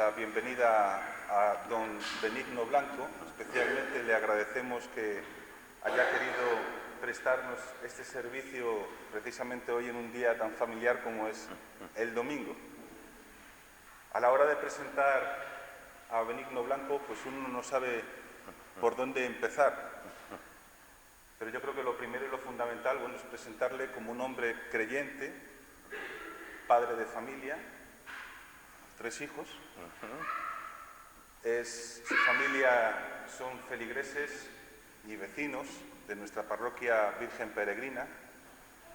la bienvenida a don Benigno Blanco. Especialmente le agradecemos que haya querido prestarnos este servicio precisamente hoy en un día tan familiar como es el domingo. A la hora de presentar a Benigno Blanco, pues uno no sabe por dónde empezar. Pero yo creo que lo primero y lo fundamental, bueno, es presentarle como un hombre creyente, padre de familia, 3 hijos. Su familia son feligreses y vecinos de nuestra parroquia Virgen Peregrina,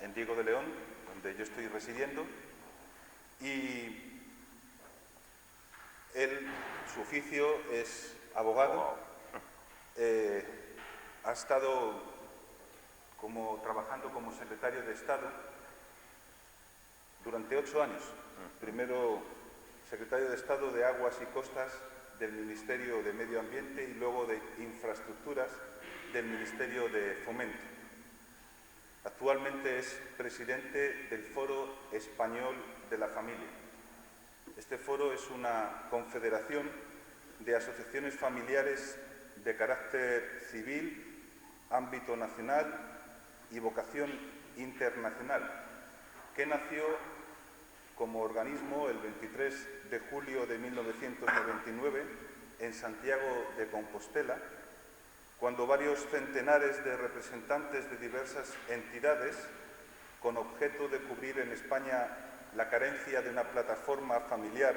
en Diego de León, donde yo estoy residiendo. Y él, su oficio es abogado. Ha estado trabajando como secretario de Estado durante 8 años. Primero secretario de Estado de Aguas y Costas del Ministerio de Medio Ambiente y luego de Infraestructuras del Ministerio de Fomento. Actualmente es presidente del Foro Español de la Familia. Este foro es una confederación de asociaciones familiares de carácter civil, ámbito nacional y vocación internacional, que nació como organismo el 23 de julio de 1999 en Santiago de Compostela, cuando varios centenares de representantes de diversas entidades, con objeto de cubrir en España la carencia de una plataforma familiar,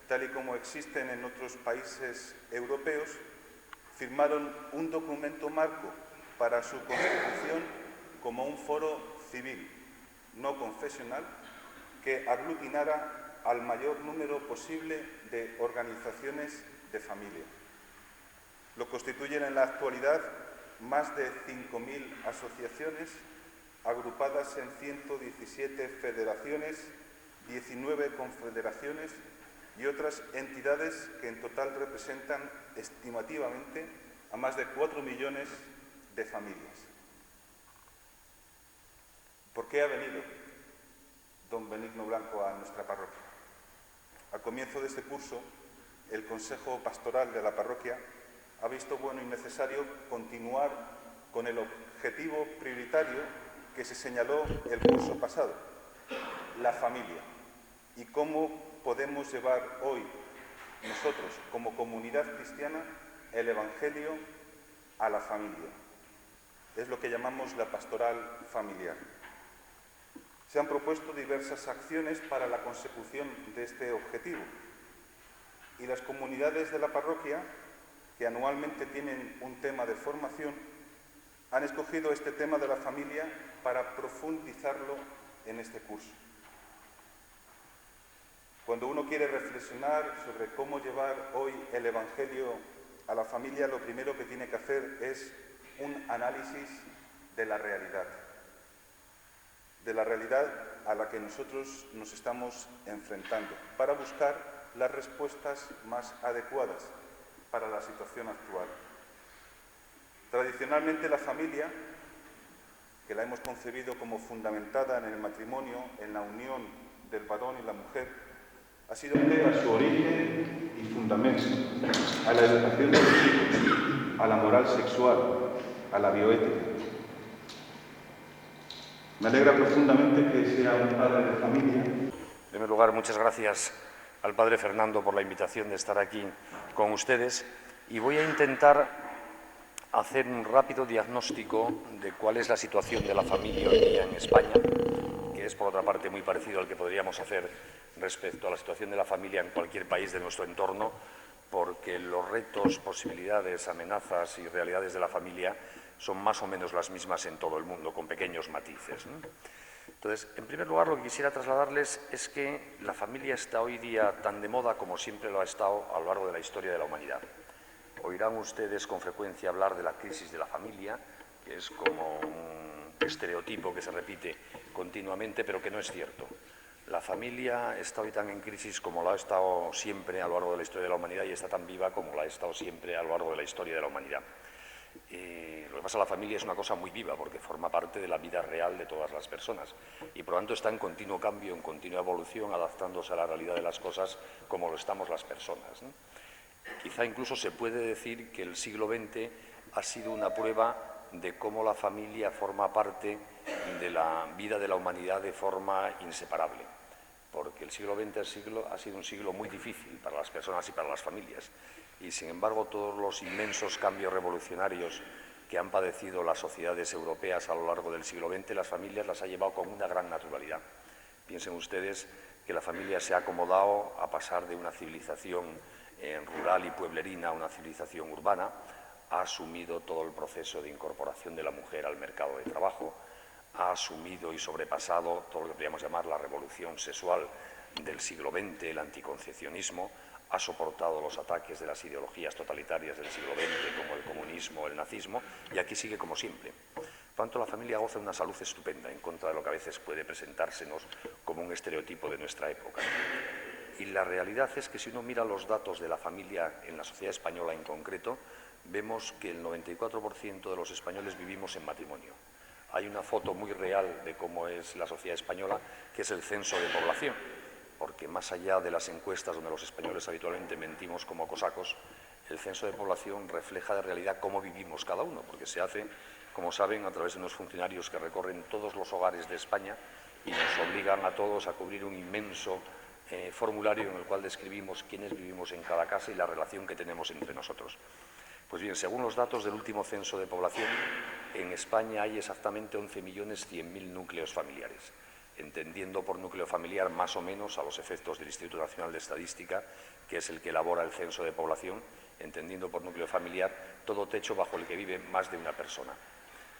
tal y como existen en otros países europeos, firmaron un documento marco para su constitución como un foro civil, no confesional, que aglutinara al mayor número posible de organizaciones de familia. Lo constituyen en la actualidad más de 5.000 asociaciones agrupadas en 117 federaciones, 19 confederaciones y otras entidades que en total representan estimativamente a más de 4 millones de familias. ¿Por qué ha venido don Benigno Blanco a nuestra parroquia? Al comienzo de este curso, el Consejo Pastoral de la parroquia ha visto bueno y necesario continuar con el objetivo prioritario que se señaló el curso pasado, la familia, y cómo podemos llevar hoy nosotros, como comunidad cristiana, el Evangelio a la familia. Es lo que llamamos la pastoral familiar. Se han propuesto diversas acciones para la consecución de este objetivo y las comunidades de la parroquia, que anualmente tienen un tema de formación, han escogido este tema de la familia para profundizarlo en este curso. Cuando uno quiere reflexionar sobre cómo llevar hoy el Evangelio a la familia, lo primero que tiene que hacer es un análisis de la realidad a la que nosotros nos estamos enfrentando, para buscar las respuestas más adecuadas para la situación actual. Tradicionalmente la familia, que la hemos concebido como fundamentada en el matrimonio, en la unión del varón y la mujer, ha sido a su origen y fundamento, a la educación de los hijos, a la moral sexual, a la bioética. Me alegra profundamente que sea un padre de familia. En primer lugar, muchas gracias al padre Fernando por la invitación de estar aquí con ustedes, y voy a intentar hacer un rápido diagnóstico de cuál es la situación de la familia hoy día en España, que es por otra parte muy parecido al que podríamos hacer respecto a la situación de la familia en cualquier país de nuestro entorno, porque los retos, posibilidades, amenazas y realidades de la familia son más o menos las mismas en todo el mundo, con pequeños matices, ¿no? Entonces, en primer lugar, lo que quisiera trasladarles es que la familia está hoy día tan de moda como siempre lo ha estado a lo largo de la historia de la humanidad. Oirán ustedes con frecuencia hablar de la crisis de la familia, que es como un estereotipo que se repite continuamente, pero que no es cierto. La familia está hoy tan en crisis como lo ha estado siempre a lo largo de la historia de la humanidad, y está tan viva como lo ha estado siempre a lo largo de la historia de la humanidad. Lo que pasa, la familia es una cosa muy viva porque forma parte de la vida real de todas las personas y por lo tanto está en continuo cambio, en continua evolución, adaptándose a la realidad de las cosas como lo estamos las personas, ¿no? Quizá incluso se puede decir que el siglo XX ha sido una prueba de cómo la familia forma parte de la vida de la humanidad de forma inseparable, porque el siglo XX ha sido un siglo muy difícil para las personas y para las familias, y sin embargo todos los inmensos cambios revolucionarios que han padecido las sociedades europeas a lo largo del siglo XX, las familias las ha llevado con una gran naturalidad. Piensen ustedes que la familia se ha acomodado a pasar de una civilización rural y pueblerina a una civilización urbana, ha asumido todo el proceso de incorporación de la mujer al mercado de trabajo, ha asumido y sobrepasado todo lo que podríamos llamar la revolución sexual del siglo XX, el anticoncepcionismo, ha soportado los ataques de las ideologías totalitarias del siglo XX, como el comunismo, el nazismo, y aquí sigue como siempre. Por tanto, la familia goza de una salud estupenda, en contra de lo que a veces puede presentársenos como un estereotipo de nuestra época. Y la realidad es que si uno mira los datos de la familia en la sociedad española en concreto, vemos que el 94% de los españoles vivimos en matrimonio. Hay una foto muy real de cómo es la sociedad española, que es el censo de población, porque más allá de las encuestas donde los españoles habitualmente mentimos como cosacos, el censo de población refleja de realidad cómo vivimos cada uno, porque se hace, como saben, a través de unos funcionarios que recorren todos los hogares de España y nos obligan a todos a cubrir un inmenso formulario en el cual describimos quiénes vivimos en cada casa y la relación que tenemos entre nosotros. Pues bien, según los datos del último censo de población, en España hay exactamente 11.100.000 núcleos familiares, entendiendo por núcleo familiar más o menos, a los efectos del Instituto Nacional de Estadística, que es el que elabora el censo de población, entendiendo por núcleo familiar todo techo bajo el que vive más de una persona.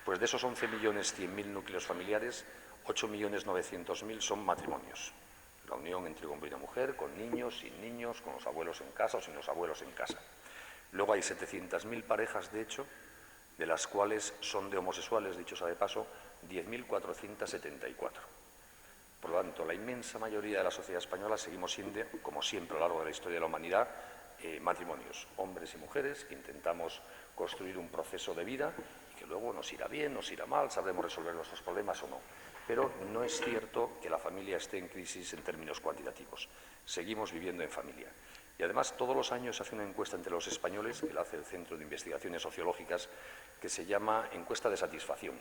Pues de esos 11.100.000 núcleos familiares, 8.900.000 son matrimonios. La unión entre hombre y una mujer, con niños, sin niños, con los abuelos en casa o sin los abuelos en casa. Luego hay 700.000 parejas, de hecho, de las cuales son de homosexuales, dicho sea de paso, 10.474. Por lo tanto, la inmensa mayoría de la sociedad española seguimos siendo, como siempre a lo largo de la historia de la humanidad, matrimonios, hombres y mujeres, que intentamos construir un proceso de vida y que luego nos irá bien, nos irá mal, sabremos resolver nuestros problemas o no. Pero no es cierto que la familia esté en crisis en términos cuantitativos. Seguimos viviendo en familia. Y además, todos los años se hace una encuesta entre los españoles, que la hace el Centro de Investigaciones Sociológicas, que se llama encuesta de satisfacción,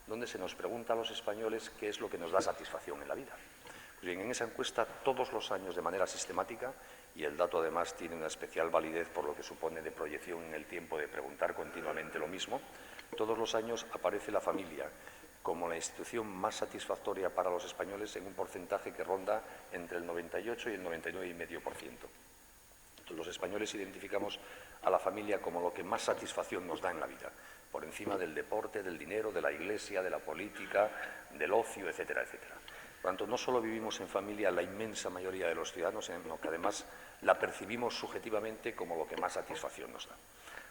donde se nos pregunta a los españoles qué es lo que nos da satisfacción en la vida. Pues bien, en esa encuesta, todos los años de manera sistemática, y el dato además tiene una especial validez por lo que supone de proyección en el tiempo de preguntar continuamente lo mismo, todos los años aparece la familia como la institución más satisfactoria para los españoles en un porcentaje que ronda entre el 98 y el 99,5%. Los españoles identificamos a la familia como lo que más satisfacción nos da en la vida, por encima del deporte, del dinero, de la iglesia, de la política, del ocio, etcétera, etcétera. Por tanto, no solo vivimos en familia la inmensa mayoría de los ciudadanos, sino que además la percibimos subjetivamente como lo que más satisfacción nos da.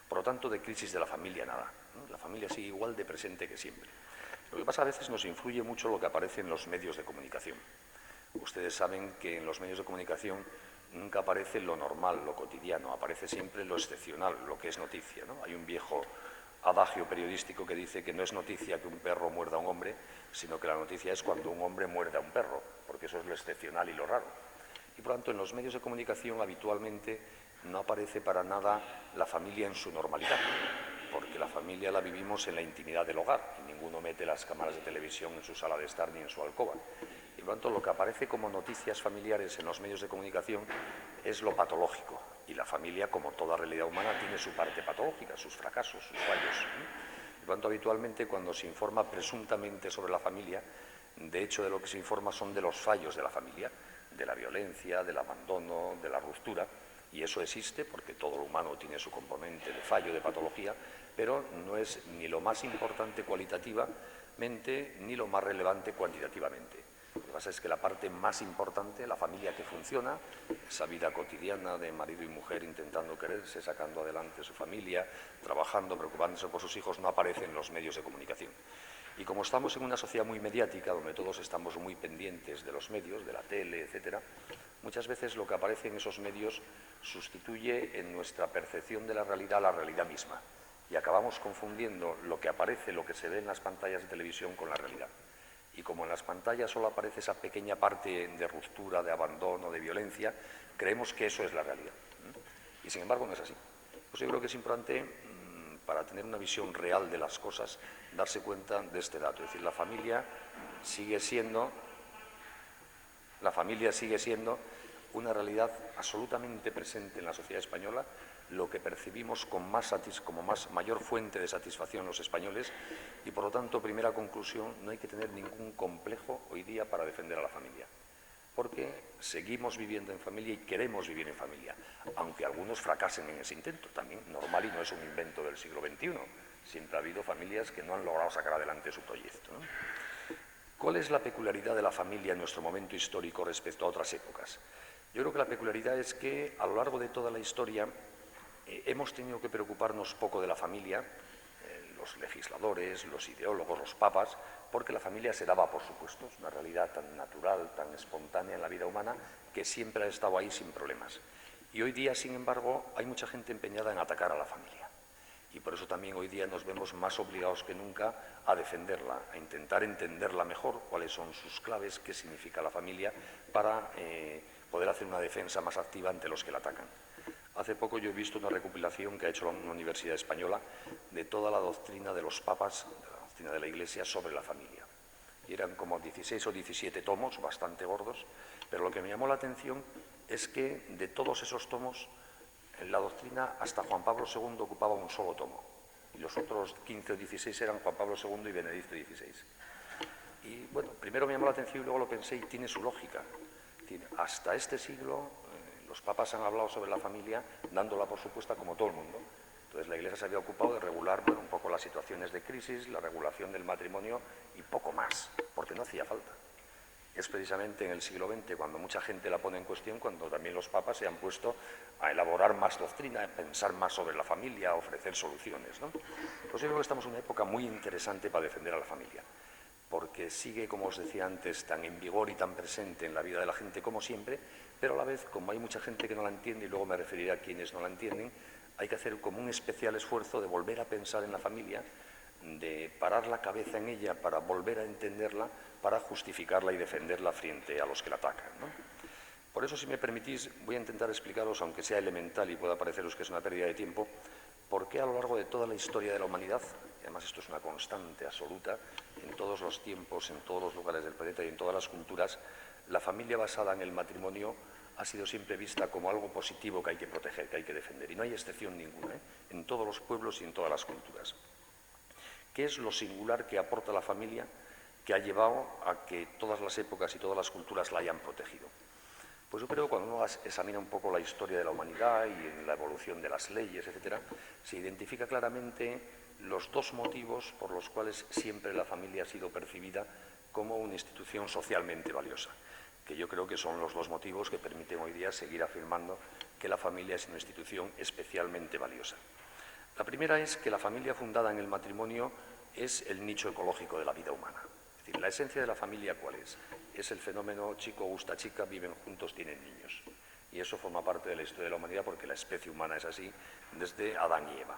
Por lo tanto, de crisis de la familia nada, ¿no? La familia sigue igual de presente que siempre. Lo que pasa, a veces nos influye mucho lo que aparece en los medios de comunicación. Ustedes saben que en los medios de comunicación nunca aparece lo normal, lo cotidiano, aparece siempre lo excepcional, lo que es noticia, ¿no? Hay un viejo adagio periodístico que dice que no es noticia que un perro muerda a un hombre, sino que la noticia es cuando un hombre muerde a un perro, porque eso es lo excepcional y lo raro. Y por lo tanto, en los medios de comunicación habitualmente no aparece para nada la familia en su normalidad, porque la familia la vivimos en la intimidad del hogar y ninguno mete las cámaras de televisión en su sala de estar ni en su alcoba. Y por lo tanto, lo que aparece como noticias familiares en los medios de comunicación es lo patológico. Y la familia, como toda realidad humana, tiene su parte patológica, sus fracasos, sus fallos. Y por lo tanto, habitualmente, cuando se informa presuntamente sobre la familia, de hecho, de lo que se informa son de los fallos de la familia, de la violencia, del abandono, de la ruptura. Y eso existe porque todo lo humano tiene su componente de fallo, de patología, pero no es ni lo más importante cualitativamente ni lo más relevante cuantitativamente. Lo que pasa es que la parte más importante, la familia que funciona, esa vida cotidiana de marido y mujer intentando quererse, sacando adelante su familia, trabajando, preocupándose por sus hijos, no aparece en los medios de comunicación. Y como estamos en una sociedad muy mediática, donde todos estamos muy pendientes de los medios, de la tele, etcétera, muchas veces lo que aparece en esos medios sustituye en nuestra percepción de la realidad misma. y acabamos confundiendo lo que aparece, lo que se ve en las pantallas de televisión con la realidad. Y como en las pantallas solo aparece esa pequeña parte de ruptura, de abandono, de violencia, creemos que eso es la realidad. Y sin embargo no es así. Pues yo creo que es importante, para tener una visión real de las cosas, darse cuenta de este dato. Es decir, la familia sigue siendo una realidad absolutamente presente en la sociedad española, lo que percibimos como mayor fuente de satisfacción los españoles, y por lo tanto, primera conclusión, no hay que tener ningún complejo hoy día para defender a la familia, porque seguimos viviendo en familia y queremos vivir en familia, aunque algunos fracasen en ese intento, también normal, y no es un invento del siglo XXI, siempre ha habido familias que no han logrado sacar adelante su proyecto, ¿no? ¿Cuál es la peculiaridad de la familia en nuestro momento histórico respecto a otras épocas? Yo creo que la peculiaridad es que a lo largo de toda la historia hemos tenido que preocuparnos poco de la familia, los legisladores, los ideólogos, los papas, porque la familia se daba por supuesto, es una realidad tan natural, tan espontánea en la vida humana, que siempre ha estado ahí sin problemas. Y hoy día, sin embargo, hay mucha gente empeñada en atacar a la familia. Y por eso también hoy día nos vemos más obligados que nunca a defenderla, a intentar entenderla mejor, cuáles son sus claves, qué significa la familia, para poder hacer una defensa más activa ante los que la atacan. Hace poco yo he visto una recopilación que ha hecho una universidad española de toda la doctrina de los papas, de la doctrina de la Iglesia sobre la familia. Y eran como 16 o 17 tomos, bastante gordos, pero lo que me llamó la atención es que de todos esos tomos, en la doctrina hasta Juan Pablo II ocupaba un solo tomo, y los otros 15 o 16 eran Juan Pablo II y Benedicto XVI. Y bueno, primero me llamó la atención y luego lo pensé y tiene su lógica. Hasta este siglo los papas han hablado sobre la familia dándola por supuesta como todo el mundo. Entonces la Iglesia se había ocupado de regular un poco las situaciones de crisis, la regulación del matrimonio y poco más, porque no hacía falta. Es precisamente en el siglo XX, cuando mucha gente la pone en cuestión, cuando también los papas se han puesto a elaborar más doctrina, a pensar más sobre la familia, a ofrecer soluciones, ¿no? Pues yo creo que estamos en una época muy interesante para defender a la familia, porque sigue, como os decía antes, tan en vigor y tan presente en la vida de la gente como siempre, pero a la vez, como hay mucha gente que no la entiende, y luego me referiré a quienes no la entienden, hay que hacer como un especial esfuerzo de volver a pensar en la familia, de parar la cabeza en ella para volver a entenderla, para justificarla y defenderla frente a los que la atacan, ¿no? Por eso, si me permitís, voy a intentar explicaros, aunque sea elemental y pueda pareceros que es una pérdida de tiempo, por qué a lo largo de toda la historia de la humanidad, y además esto es una constante absoluta, en todos los tiempos, en todos los lugares del planeta y en todas las culturas, la familia basada en el matrimonio ha sido siempre vista como algo positivo que hay que proteger, que hay que defender. Y no hay excepción ninguna, en todos los pueblos y en todas las culturas. ¿Qué es lo singular que aporta la familia que ha llevado a que todas las épocas y todas las culturas la hayan protegido? Pues yo creo que cuando uno examina un poco la historia de la humanidad y en la evolución de las leyes, etcétera, se identifica claramente los dos motivos por los cuales siempre la familia ha sido percibida como una institución socialmente valiosa, que yo creo que son los dos motivos que permiten hoy día seguir afirmando que la familia es una institución especialmente valiosa. La primera es que la familia fundada en el matrimonio es el nicho ecológico de la vida humana. Es decir, la esencia de la familia, ¿cuál es? Es el fenómeno chico gusta chica, viven juntos, tienen niños. Y eso forma parte de la historia de la humanidad porque la especie humana es así desde Adán y Eva.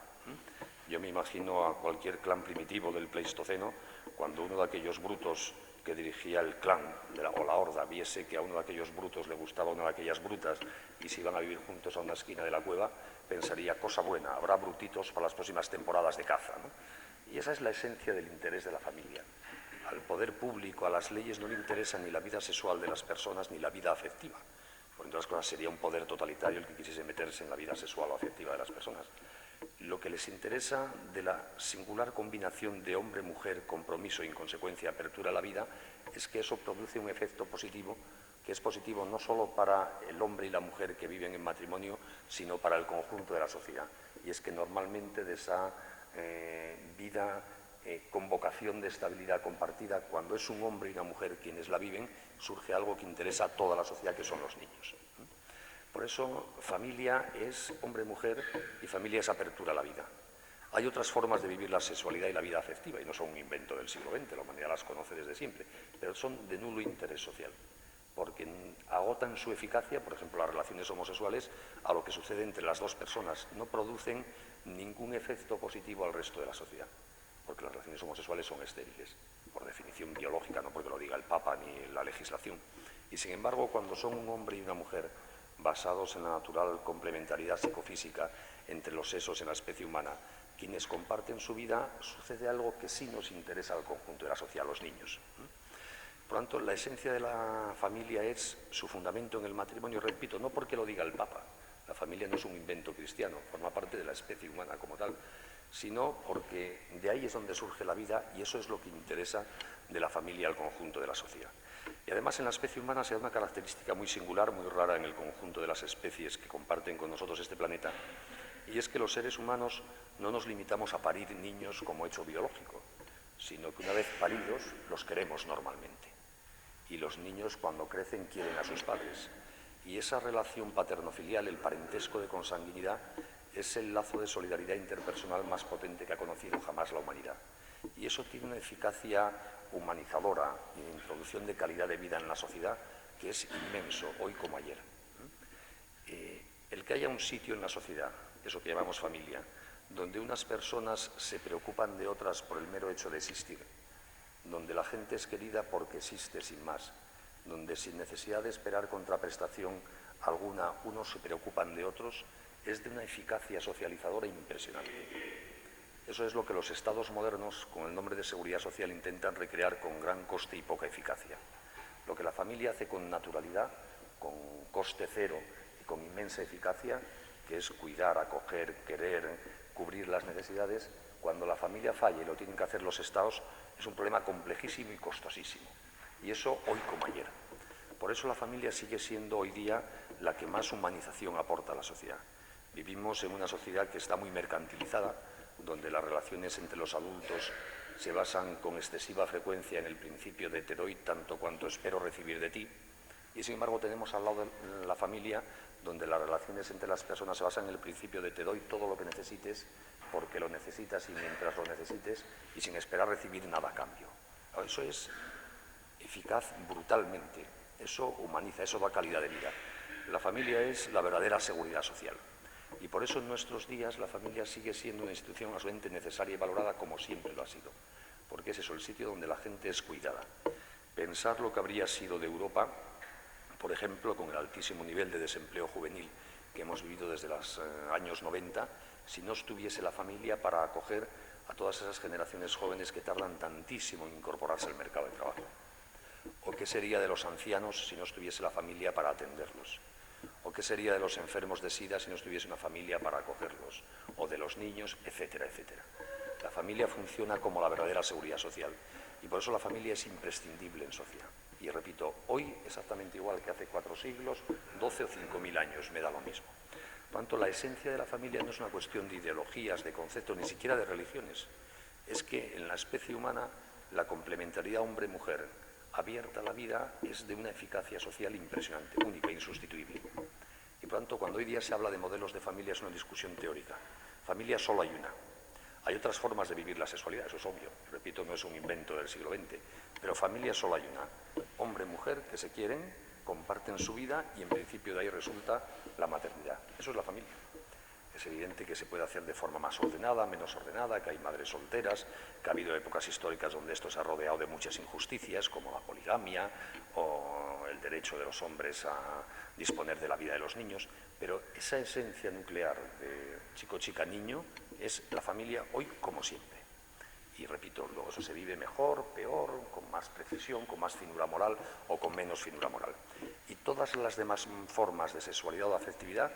Yo me imagino a cualquier clan primitivo del Pleistoceno, cuando uno de aquellos brutos que dirigía el clan o la horda viese que a uno de aquellos brutos le gustaba una de aquellas brutas y se iban a vivir juntos a una esquina de la cueva, pensaría, cosa buena, habrá brutitos para las próximas temporadas de caza, ¿no? Y esa es la esencia del interés de la familia. Al poder público, a las leyes, no le interesa ni la vida sexual de las personas ni la vida afectiva. Por entre otras cosas, sería un poder totalitario el que quisiese meterse en la vida sexual o afectiva de las personas. Lo que les interesa de la singular combinación de hombre-mujer, compromiso y, en consecuencia, apertura a la vida, es que eso produce un efecto positivo, que es positivo no solo para el hombre y la mujer que viven en matrimonio, sino para el conjunto de la sociedad. Y es que normalmente de esa vida con vocación de estabilidad compartida, cuando es un hombre y una mujer quienes la viven, surge algo que interesa a toda la sociedad, que son los niños. Por eso, familia es hombre-mujer y familia es apertura a la vida. Hay otras formas de vivir la sexualidad y la vida afectiva, y no son un invento del siglo XX, la humanidad las conoce desde siempre, pero son de nulo interés social. porque agotan su eficacia, por ejemplo, las relaciones homosexuales, a lo que sucede entre las dos personas. No producen ningún efecto positivo al resto de la sociedad, porque las relaciones homosexuales son estériles, por definición biológica, no porque lo diga el Papa ni la legislación. Y sin embargo, cuando son un hombre y una mujer, basados en la natural complementariedad psicofísica entre los sexos en la especie humana, quienes comparten su vida, sucede algo que sí nos interesa al conjunto de la sociedad, a los niños. Por lo tanto, la esencia de la familia es su fundamento en el matrimonio, repito, no porque lo diga el Papa, la familia no es un invento cristiano, forma parte de la especie humana como tal, sino porque de ahí es donde surge la vida y eso es lo que interesa de la familia al conjunto de la sociedad. Y además en la especie humana se da una característica muy singular, muy rara en el conjunto de las especies que comparten con nosotros este planeta, y es que los seres humanos no nos limitamos a parir niños como hecho biológico, sino que una vez paridos los queremos normalmente. Y los niños cuando crecen quieren a sus padres. Y esa relación paterno-filial, el parentesco de consanguinidad, es el lazo de solidaridad interpersonal más potente que ha conocido jamás la humanidad. Y eso tiene una eficacia humanizadora y de introducción de calidad de vida en la sociedad que es inmenso, hoy como ayer. El que haya un sitio en la sociedad, eso que llamamos familia, donde unas personas se preocupan de otras por el mero hecho de existir, donde la gente es querida porque existe sin más, donde sin necesidad de esperar contraprestación alguna unos se preocupan de otros, es de una eficacia socializadora impresionante. Eso es lo que los estados modernos, con el nombre de seguridad social, intentan recrear con gran coste y poca eficacia. Lo que la familia hace con naturalidad, con coste cero y con inmensa eficacia, que es cuidar, acoger, querer, cubrir las necesidades, cuando la familia falla y lo tienen que hacer los estados, es un problema complejísimo y costosísimo. Y eso hoy como ayer. Por eso la familia sigue siendo hoy día la que más humanización aporta a la sociedad. Vivimos en una sociedad que está muy mercantilizada, donde las relaciones entre los adultos se basan con excesiva frecuencia en el principio de te doy tanto cuanto espero recibir de ti. Y sin embargo tenemos al lado de la familia, donde las relaciones entre las personas se basan en el principio de te doy todo lo que necesites, porque lo necesitas y mientras lo necesites, y sin esperar recibir nada a cambio. Eso es eficaz brutalmente, eso humaniza, eso da calidad de vida. La familia es la verdadera seguridad social. Y por eso en nuestros días la familia sigue siendo una institución absolutamente necesaria y valorada como siempre lo ha sido. Porque es eso, el sitio donde la gente es cuidada. Pensar lo que habría sido de Europa, por ejemplo, con el altísimo nivel de desempleo juvenil que hemos vivido desde los años 90, si no estuviese la familia para acoger a todas esas generaciones jóvenes que tardan tantísimo en incorporarse al mercado de trabajo. ¿O qué sería de los ancianos si no estuviese la familia para atenderlos? ¿O qué sería de los enfermos de SIDA si no estuviese una familia para acogerlos? O de los niños, etcétera, etcétera. La familia funciona como la verdadera seguridad social y por eso la familia es imprescindible en sociedad. Y repito, hoy exactamente igual que hace 4 siglos, 12 o 5.000 años, me da lo mismo. Por tanto, la esencia de la familia no es una cuestión de ideologías, de conceptos, ni siquiera de religiones. Es que en la especie humana la complementariedad hombre-mujer abierta a la vida es de una eficacia social impresionante, única e insustituible. Y por tanto, cuando hoy día se habla de modelos de familia es una discusión teórica. Familia solo hay una. Hay otras formas de vivir la sexualidad, eso es obvio. Repito, no es un invento del siglo XX. Pero familia solo hay una. Hombre y mujer que se quieren, comparten su vida y en principio de ahí resulta la maternidad. Eso es la familia. Es evidente que se puede hacer de forma más ordenada, menos ordenada, que hay madres solteras, que ha habido épocas históricas donde esto se ha rodeado de muchas injusticias, como la poligamia o el derecho de los hombres a disponer de la vida de los niños, pero esa esencia nuclear de chico, chica, niño es la familia hoy como siempre. Y repito, luego eso se vive mejor, peor, con más precisión, con más finura moral o con menos finura moral. Y todas las demás formas de sexualidad o de afectividad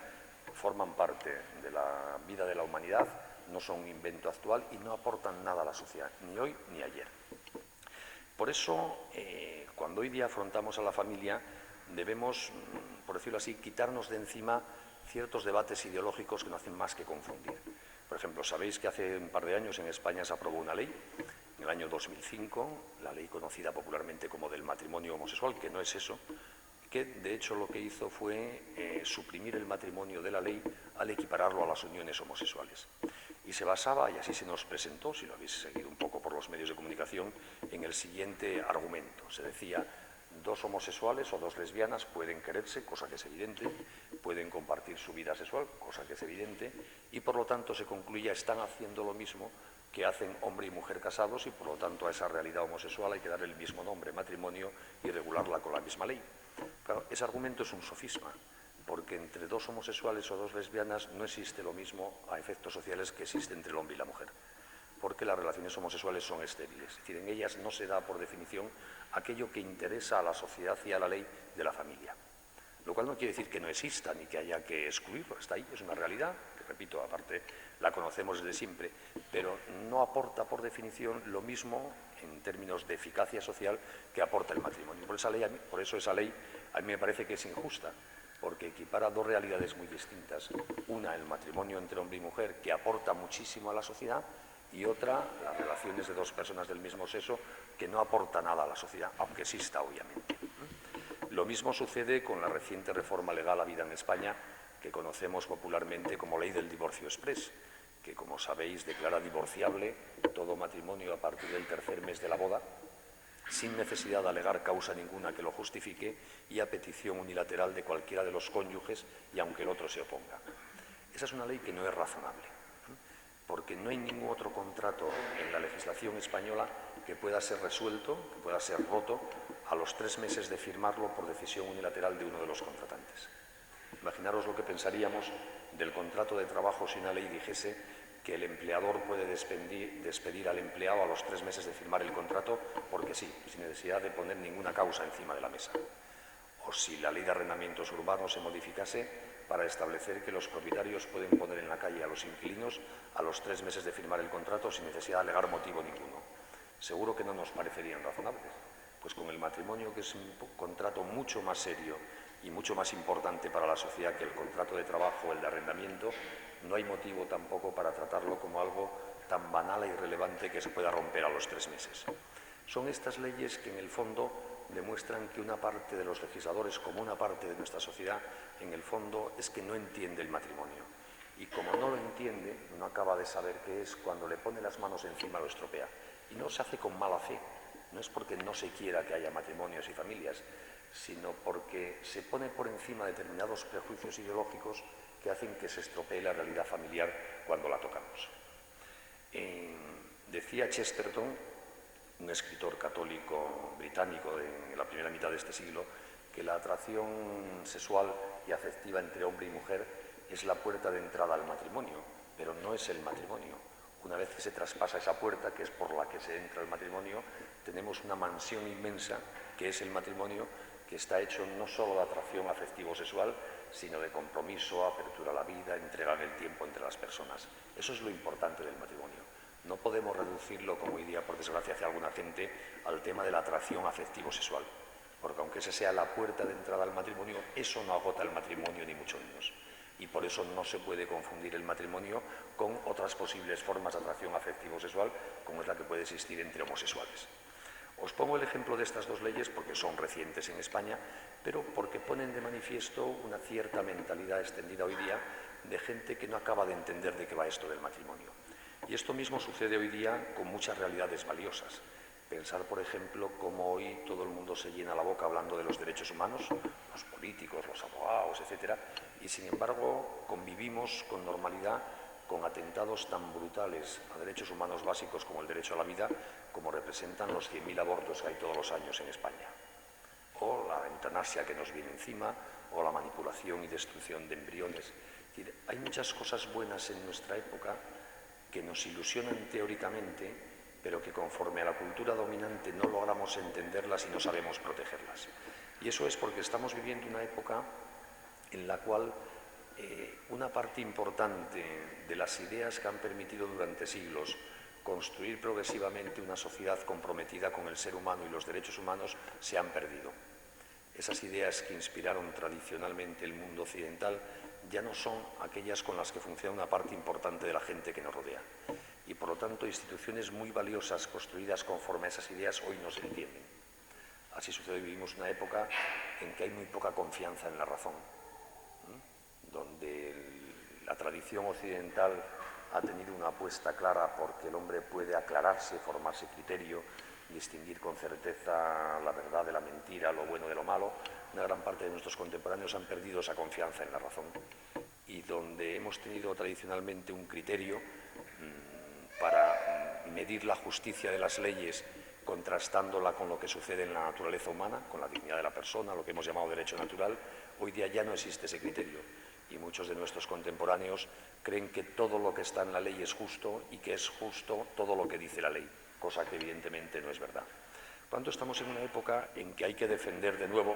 forman parte de la vida de la humanidad, no son un invento actual y no aportan nada a la sociedad, ni hoy ni ayer. Por eso, cuando hoy día afrontamos a la familia, debemos, por decirlo así, quitarnos de encima ciertos debates ideológicos que no hacen más que confundir. Por ejemplo, sabéis que hace un par de años en España se aprobó una ley, en el año 2005, la ley conocida popularmente como del matrimonio homosexual, que no es eso, que de hecho lo que hizo fue suprimir el matrimonio de la ley al equipararlo a las uniones homosexuales. Y se basaba, y así se nos presentó, si lo habéis seguido un poco por los medios de comunicación, en el siguiente argumento. Se decía, dos homosexuales o dos lesbianas pueden quererse, cosa que es evidente, pueden compartir su vida sexual, cosa que es evidente, y por lo tanto se concluye están haciendo lo mismo que hacen hombre y mujer casados y por lo tanto a esa realidad homosexual hay que darle el mismo nombre, matrimonio, y regularla con la misma ley. Claro, ese argumento es un sofisma, porque entre dos homosexuales o dos lesbianas no existe lo mismo a efectos sociales que existe entre el hombre y la mujer, porque las relaciones homosexuales son estériles, es decir, en ellas no se da por definición aquello que interesa a la sociedad y a la ley de la familia. Lo cual no quiere decir que no exista ni que haya que excluirlo, está ahí, es una realidad, que repito, aparte la conocemos desde siempre, pero no aporta por definición lo mismo en términos de eficacia social que aporta el matrimonio. Por eso esa ley a mí me parece que es injusta, porque equipara dos realidades muy distintas. Una, el matrimonio entre hombre y mujer, que aporta muchísimo a la sociedad, y otra, las relaciones de dos personas del mismo sexo, que no aporta nada a la sociedad, aunque exista, obviamente. Lo mismo sucede con la reciente reforma legal habida en España, que conocemos popularmente como Ley del Divorcio Exprés, que, como sabéis, declara divorciable todo matrimonio a partir del tercer mes de la boda, sin necesidad de alegar causa ninguna que lo justifique y a petición unilateral de cualquiera de los cónyuges y aunque el otro se oponga. Esa es una ley que no es razonable, porque no hay ningún otro contrato en la legislación española que pueda ser resuelto, que pueda ser roto a los 3 meses de firmarlo por decisión unilateral de uno de los contratantes. Imaginaros lo que pensaríamos del contrato de trabajo si una ley dijese que el empleador puede despedir al empleado a los 3 meses de firmar el contrato porque sí, sin necesidad de poner ninguna causa encima de la mesa. O si la ley de arrendamientos urbanos se modificase para establecer que los propietarios pueden poner en la calle a los inquilinos a los 3 meses de firmar el contrato sin necesidad de alegar motivo ninguno. Seguro que no nos parecerían razonables, pues con el matrimonio, que es un contrato mucho más serio y mucho más importante para la sociedad que el contrato de trabajo o el de arrendamiento, no hay motivo tampoco para tratarlo como algo tan banal e irrelevante que se pueda romper a los 3 meses. Son estas leyes que en el fondo demuestran que una parte de los legisladores, como una parte de nuestra sociedad, en el fondo es que no entiende el matrimonio. Y como no lo entiende, no acaba de saber qué es, cuando le pone las manos encima lo estropea. Y no se hace con mala fe, no es porque no se quiera que haya matrimonios y familias, sino porque se pone por encima determinados prejuicios ideológicos que hacen que se estropee la realidad familiar cuando la tocamos. Decía Chesterton, un escritor católico británico en la primera mitad de este siglo, que la atracción sexual y afectiva entre hombre y mujer es la puerta de entrada al matrimonio, pero no es el matrimonio. Una vez que se traspasa esa puerta, que es por la que se entra al matrimonio, tenemos una mansión inmensa, que es el matrimonio, que está hecho no solo de atracción afectivo-sexual, sino de compromiso, apertura a la vida, entrega en el tiempo entre las personas. Eso es lo importante del matrimonio. No podemos reducirlo, como hoy día, por desgracia, hace alguna gente, al tema de la atracción afectivo-sexual, porque aunque esa sea la puerta de entrada al matrimonio, eso no agota el matrimonio, ni mucho menos. Y por eso no se puede confundir el matrimonio con otras posibles formas de atracción afectivo-sexual, como es la que puede existir entre homosexuales. Os pongo el ejemplo de estas dos leyes porque son recientes en España, pero porque ponen de manifiesto una cierta mentalidad extendida hoy día de gente que no acaba de entender de qué va esto del matrimonio. Y esto mismo sucede hoy día con muchas realidades valiosas. Pensar, por ejemplo, cómo hoy todo el mundo se llena la boca hablando de los derechos humanos, los políticos, los abogados, etc. Y, sin embargo, convivimos con normalidad con atentados tan brutales a derechos humanos básicos como el derecho a la vida, como representan los 100.000 abortos que hay todos los años en España, o la eutanasia que nos viene encima, o la manipulación y destrucción de embriones. Es decir, hay muchas cosas buenas en nuestra época que nos ilusionan teóricamente, pero que conforme a la cultura dominante no logramos entenderlas y no sabemos protegerlas. Y eso es porque estamos viviendo una época en la cual una parte importante de las ideas que han permitido durante siglos construir progresivamente una sociedad comprometida con el ser humano y los derechos humanos se han perdido. Esas ideas que inspiraron tradicionalmente el mundo occidental ya no son aquellas con las que funciona una parte importante de la gente que nos rodea. Y por lo tanto, instituciones muy valiosas construidas conforme a esas ideas hoy no se entienden. Así sucede, vivimos una época en que hay muy poca confianza en la razón, donde la tradición occidental ha tenido una apuesta clara porque el hombre puede aclararse, formarse criterio, distinguir con certeza la verdad de la mentira, lo bueno de lo malo. Una gran parte de nuestros contemporáneos han perdido esa confianza en la razón, y donde hemos tenido tradicionalmente un criterio para medir la justicia de las leyes contrastándola con lo que sucede en la naturaleza humana, con la dignidad de la persona, lo que hemos llamado derecho natural, hoy día ya no existe ese criterio. Y muchos de nuestros contemporáneos creen que todo lo que está en la ley es justo y que es justo todo lo que dice la ley, cosa que evidentemente no es verdad. Por tanto, estamos en una época en que hay que defender de nuevo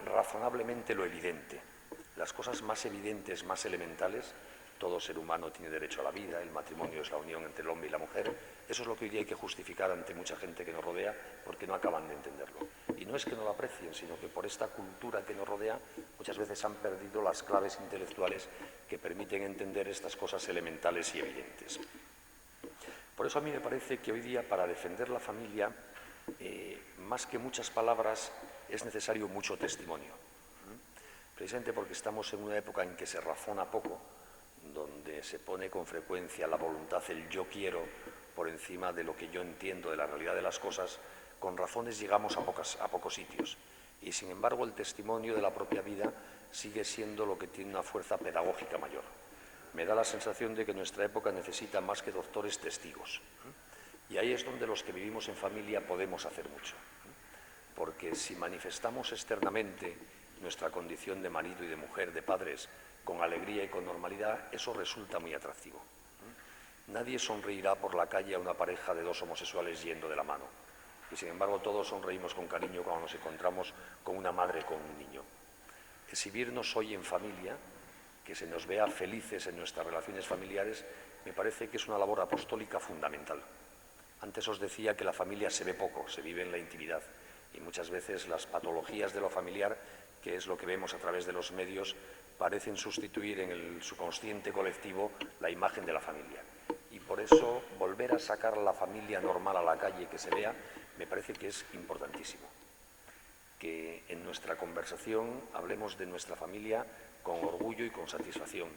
razonablemente lo evidente. Las cosas más evidentes, más elementales: todo ser humano tiene derecho a la vida, el matrimonio es la unión entre el hombre y la mujer. Eso es lo que hoy día hay que justificar ante mucha gente que nos rodea, porque no acaban de entenderlo. Y no es que no lo aprecien, sino que por esta cultura que nos rodea muchas veces han perdido las claves intelectuales que permiten entender estas cosas elementales y evidentes. Por eso a mí me parece que hoy día, para defender la familia, más que muchas palabras, es necesario mucho testimonio. Precisamente porque estamos en una época en que se razona poco, donde se pone con frecuencia la voluntad, el yo quiero, por encima de lo que yo entiendo de la realidad de las cosas. Con razones llegamos a pocos sitios, y sin embargo el testimonio de la propia vida sigue siendo lo que tiene una fuerza pedagógica mayor. Me da la sensación de que nuestra época necesita más que doctores, testigos, y ahí es donde los que vivimos en familia podemos hacer mucho, porque si manifestamos externamente nuestra condición de marido y de mujer, de padres, con alegría y con normalidad, eso resulta muy atractivo. Nadie sonreirá por la calle a una pareja de dos homosexuales yendo de la mano, y sin embargo todos sonreímos con cariño cuando nos encontramos con una madre con un niño. Exhibirnos hoy en familia, que se nos vea felices en nuestras relaciones familiares, me parece que es una labor apostólica fundamental. Antes os decía que la familia se ve poco, se vive en la intimidad, y muchas veces las patologías de lo familiar, que es lo que vemos a través de los medios, parecen sustituir en el subconsciente colectivo la imagen de la familia. Y por eso volver a sacar a la familia normal a la calle, que se vea, me parece que es importantísimo. Que en nuestra conversación hablemos de nuestra familia con orgullo y con satisfacción,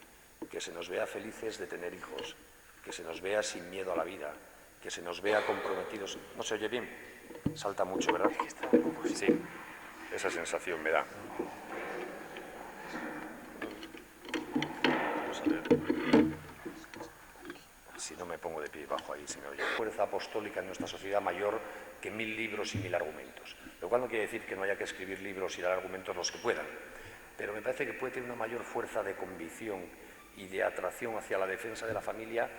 que se nos vea felices de tener hijos, que se nos vea sin miedo a la vida, que se nos vea comprometidos. ¿No se oye bien? Salta mucho, ¿verdad? Sí, esa sensación me da. Vamos a ver. Si no me pongo de pie bajo ahí, se me oye. Fuerza apostólica en nuestra sociedad mayor que 1000 libros y 1000 argumentos. Lo cual no quiere decir que no haya que escribir libros y dar argumentos los que puedan, pero me parece que puede tener una mayor fuerza de convicción y de atracción hacia la defensa de la familia,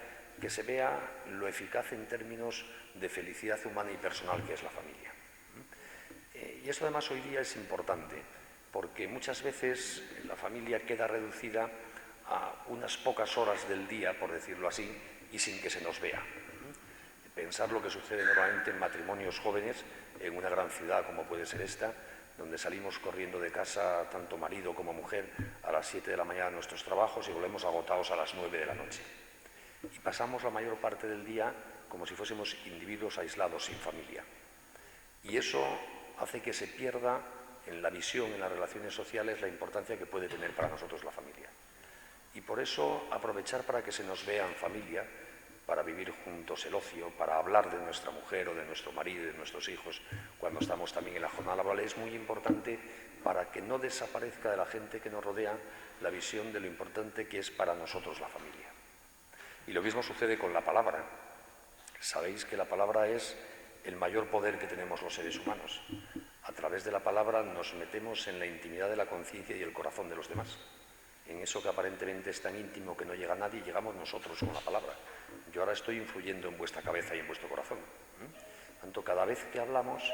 que se vea lo eficaz en términos de felicidad humana y personal que es la familia. Y esto además hoy día es importante, porque muchas veces la familia queda reducida a unas pocas horas del día, por decirlo así, y sin que se nos vea. Pensar lo que sucede normalmente en matrimonios jóvenes en una gran ciudad como puede ser esta, donde salimos corriendo de casa, tanto marido como mujer, a las 7 de la mañana a nuestros trabajos y volvemos agotados a las 9 de la noche. Y pasamos la mayor parte del día como si fuésemos individuos aislados, sin familia. Y eso hace que se pierda en la visión, en las relaciones sociales, la importancia que puede tener para nosotros la familia. Y por eso aprovechar para que se nos vea en familia, para vivir juntos el ocio, para hablar de nuestra mujer o de nuestro marido y de nuestros hijos cuando estamos también en la jornada laboral, es muy importante para que no desaparezca de la gente que nos rodea la visión de lo importante que es para nosotros la familia. Y lo mismo sucede con la palabra. Sabéis que la palabra es el mayor poder que tenemos los seres humanos. A través de la palabra nos metemos en la intimidad de la conciencia y el corazón de los demás. En eso que aparentemente es tan íntimo que no llega a nadie, llegamos nosotros con la palabra. Yo ahora estoy influyendo en vuestra cabeza y en vuestro corazón. Tanto cada vez que hablamos,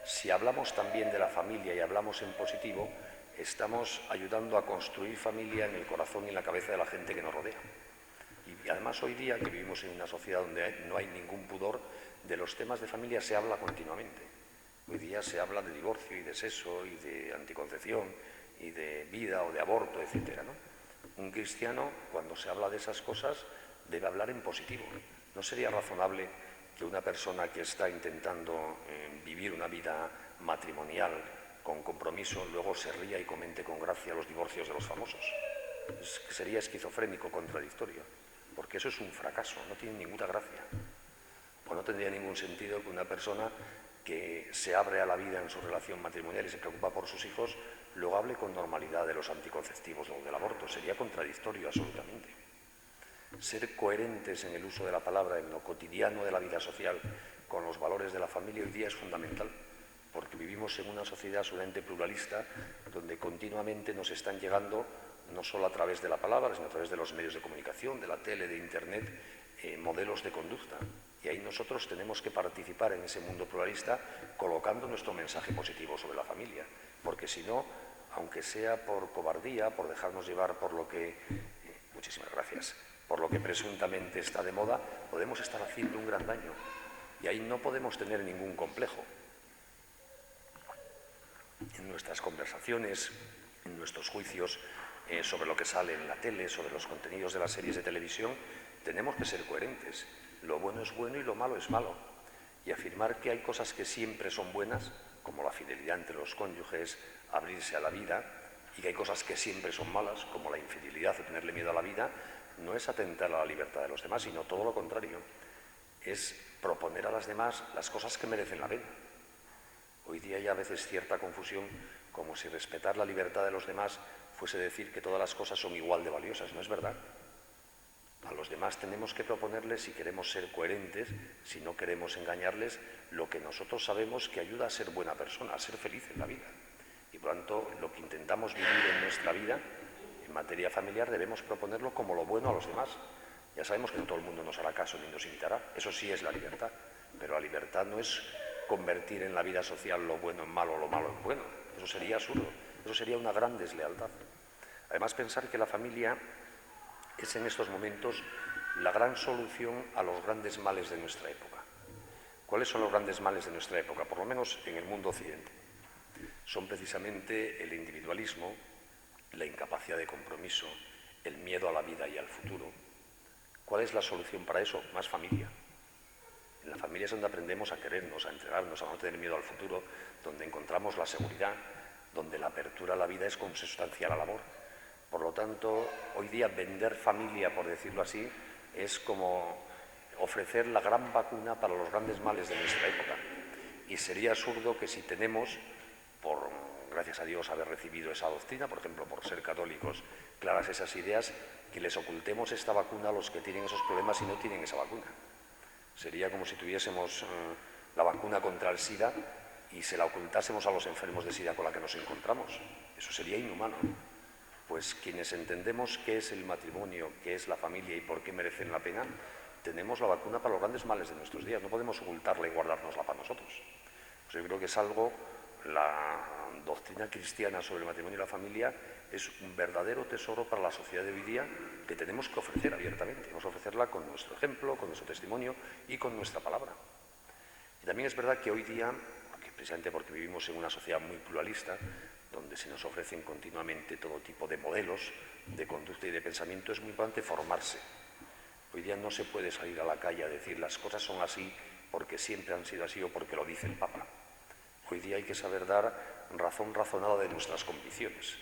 si hablamos también de la familia y hablamos en positivo, estamos ayudando a construir familia en el corazón y en la cabeza de la gente que nos rodea. Y además hoy día, que vivimos en una sociedad donde no hay ningún pudor, de los temas de familia se habla continuamente. Hoy día se habla de divorcio y de sexo y de anticoncepción y de vida o de aborto, etcétera, ¿no? Un cristiano, cuando se habla de esas cosas, debe hablar en positivo. ¿No sería razonable que una persona que está intentando vivir una vida matrimonial con compromiso luego se ría y comente con gracia los divorcios de los famosos? Sería esquizofrénico, contradictorio, porque eso es un fracaso, no tiene ninguna gracia. Pues no tendría ningún sentido que una persona que se abre a la vida en su relación matrimonial y se preocupa por sus hijos, luego hable con normalidad de los anticonceptivos o del aborto. Sería contradictorio absolutamente. Ser coherentes en el uso de la palabra, en lo cotidiano de la vida social, con los valores de la familia hoy día es fundamental, porque vivimos en una sociedad absolutamente pluralista, donde continuamente nos están llegando, no solo a través de la palabra, sino a través de los medios de comunicación, de la tele, de Internet, modelos de conducta. Y ahí nosotros tenemos que participar en ese mundo pluralista colocando nuestro mensaje positivo sobre la familia, porque si no, aunque sea por cobardía, por dejarnos llevar por lo que, muchísimas gracias, por lo que presuntamente está de moda, podemos estar haciendo un gran daño. Y ahí no podemos tener ningún complejo. En nuestras conversaciones, en nuestros juicios sobre lo que sale en la tele, sobre los contenidos de las series de televisión, tenemos que ser coherentes. Lo bueno es bueno y lo malo es malo. Y afirmar que hay cosas que siempre son buenas, como la fidelidad entre los cónyuges, abrirse a la vida, y que hay cosas que siempre son malas, como la infidelidad o tenerle miedo a la vida, no es atentar a la libertad de los demás, sino todo lo contrario. Es proponer a las demás las cosas que merecen la pena. Hoy día hay a veces cierta confusión, como si respetar la libertad de los demás fuese decir que todas las cosas son igual de valiosas. No es verdad. A los demás tenemos que proponerles, si queremos ser coherentes, si no queremos engañarles, lo que nosotros sabemos que ayuda a ser buena persona, a ser feliz en la vida. Y por lo tanto, lo que intentamos vivir en nuestra vida, en materia familiar, debemos proponerlo como lo bueno a los demás. Ya sabemos que no todo el mundo nos hará caso ni nos imitará. Eso sí es la libertad. Pero la libertad no es convertir en la vida social lo bueno en malo o lo malo en bueno. Eso sería absurdo. Eso sería una gran deslealtad. Además, pensar que la familia es en estos momentos la gran solución a los grandes males de nuestra época. ¿Cuáles son los grandes males de nuestra época? Por lo menos en el mundo occidental. Son precisamente el individualismo, la incapacidad de compromiso, el miedo a la vida y al futuro. ¿Cuál es la solución para eso? Más familia. En la familia es donde aprendemos a querernos, a entregarnos, a no tener miedo al futuro, donde encontramos la seguridad, donde la apertura a la vida es consustancial a la labor. Por lo tanto, hoy día vender familia, por decirlo así, es como ofrecer la gran vacuna para los grandes males de nuestra época. Y sería absurdo que si tenemos, por gracias a Dios haber recibido esa doctrina, por ejemplo, por ser católicos, claras esas ideas, que les ocultemos esta vacuna a los que tienen esos problemas y no tienen esa vacuna. Sería como si tuviésemos la vacuna contra el SIDA y se la ocultásemos a los enfermos de SIDA con la que nos encontramos. Eso sería inhumano. Pues quienes entendemos qué es el matrimonio, qué es la familia y por qué merecen la pena, tenemos la vacuna para los grandes males de nuestros días. No podemos ocultarla y guardárnosla para nosotros. Pues yo creo que es algo, la doctrina cristiana sobre el matrimonio y la familia es un verdadero tesoro para la sociedad de hoy día que tenemos que ofrecer abiertamente. Tenemos que ofrecerla con nuestro ejemplo, con nuestro testimonio y con nuestra palabra. Y también es verdad que hoy día, precisamente porque vivimos en una sociedad muy pluralista, donde se nos ofrecen continuamente todo tipo de modelos de conducta y de pensamiento, es muy importante formarse. Hoy día no se puede salir a la calle a decir las cosas son así porque siempre han sido así o porque lo dice el Papa. Hoy día hay que saber dar razón razonada de nuestras convicciones.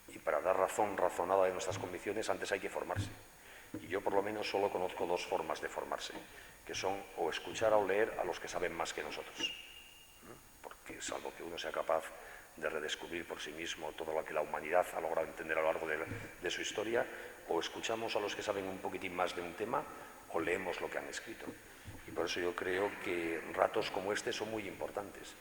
Y para dar razón razonada de nuestras convicciones antes hay que formarse. Y yo por lo menos solo conozco dos formas de formarse, que son o escuchar o leer a los que saben más que nosotros. Porque salvo que uno sea capaz de redescubrir por sí mismo todo lo que la humanidad ha logrado entender a lo largo de su historia, o escuchamos a los que saben un poquitín más de un tema, o leemos lo que han escrito. Y por eso yo creo que ratos como este son muy importantes,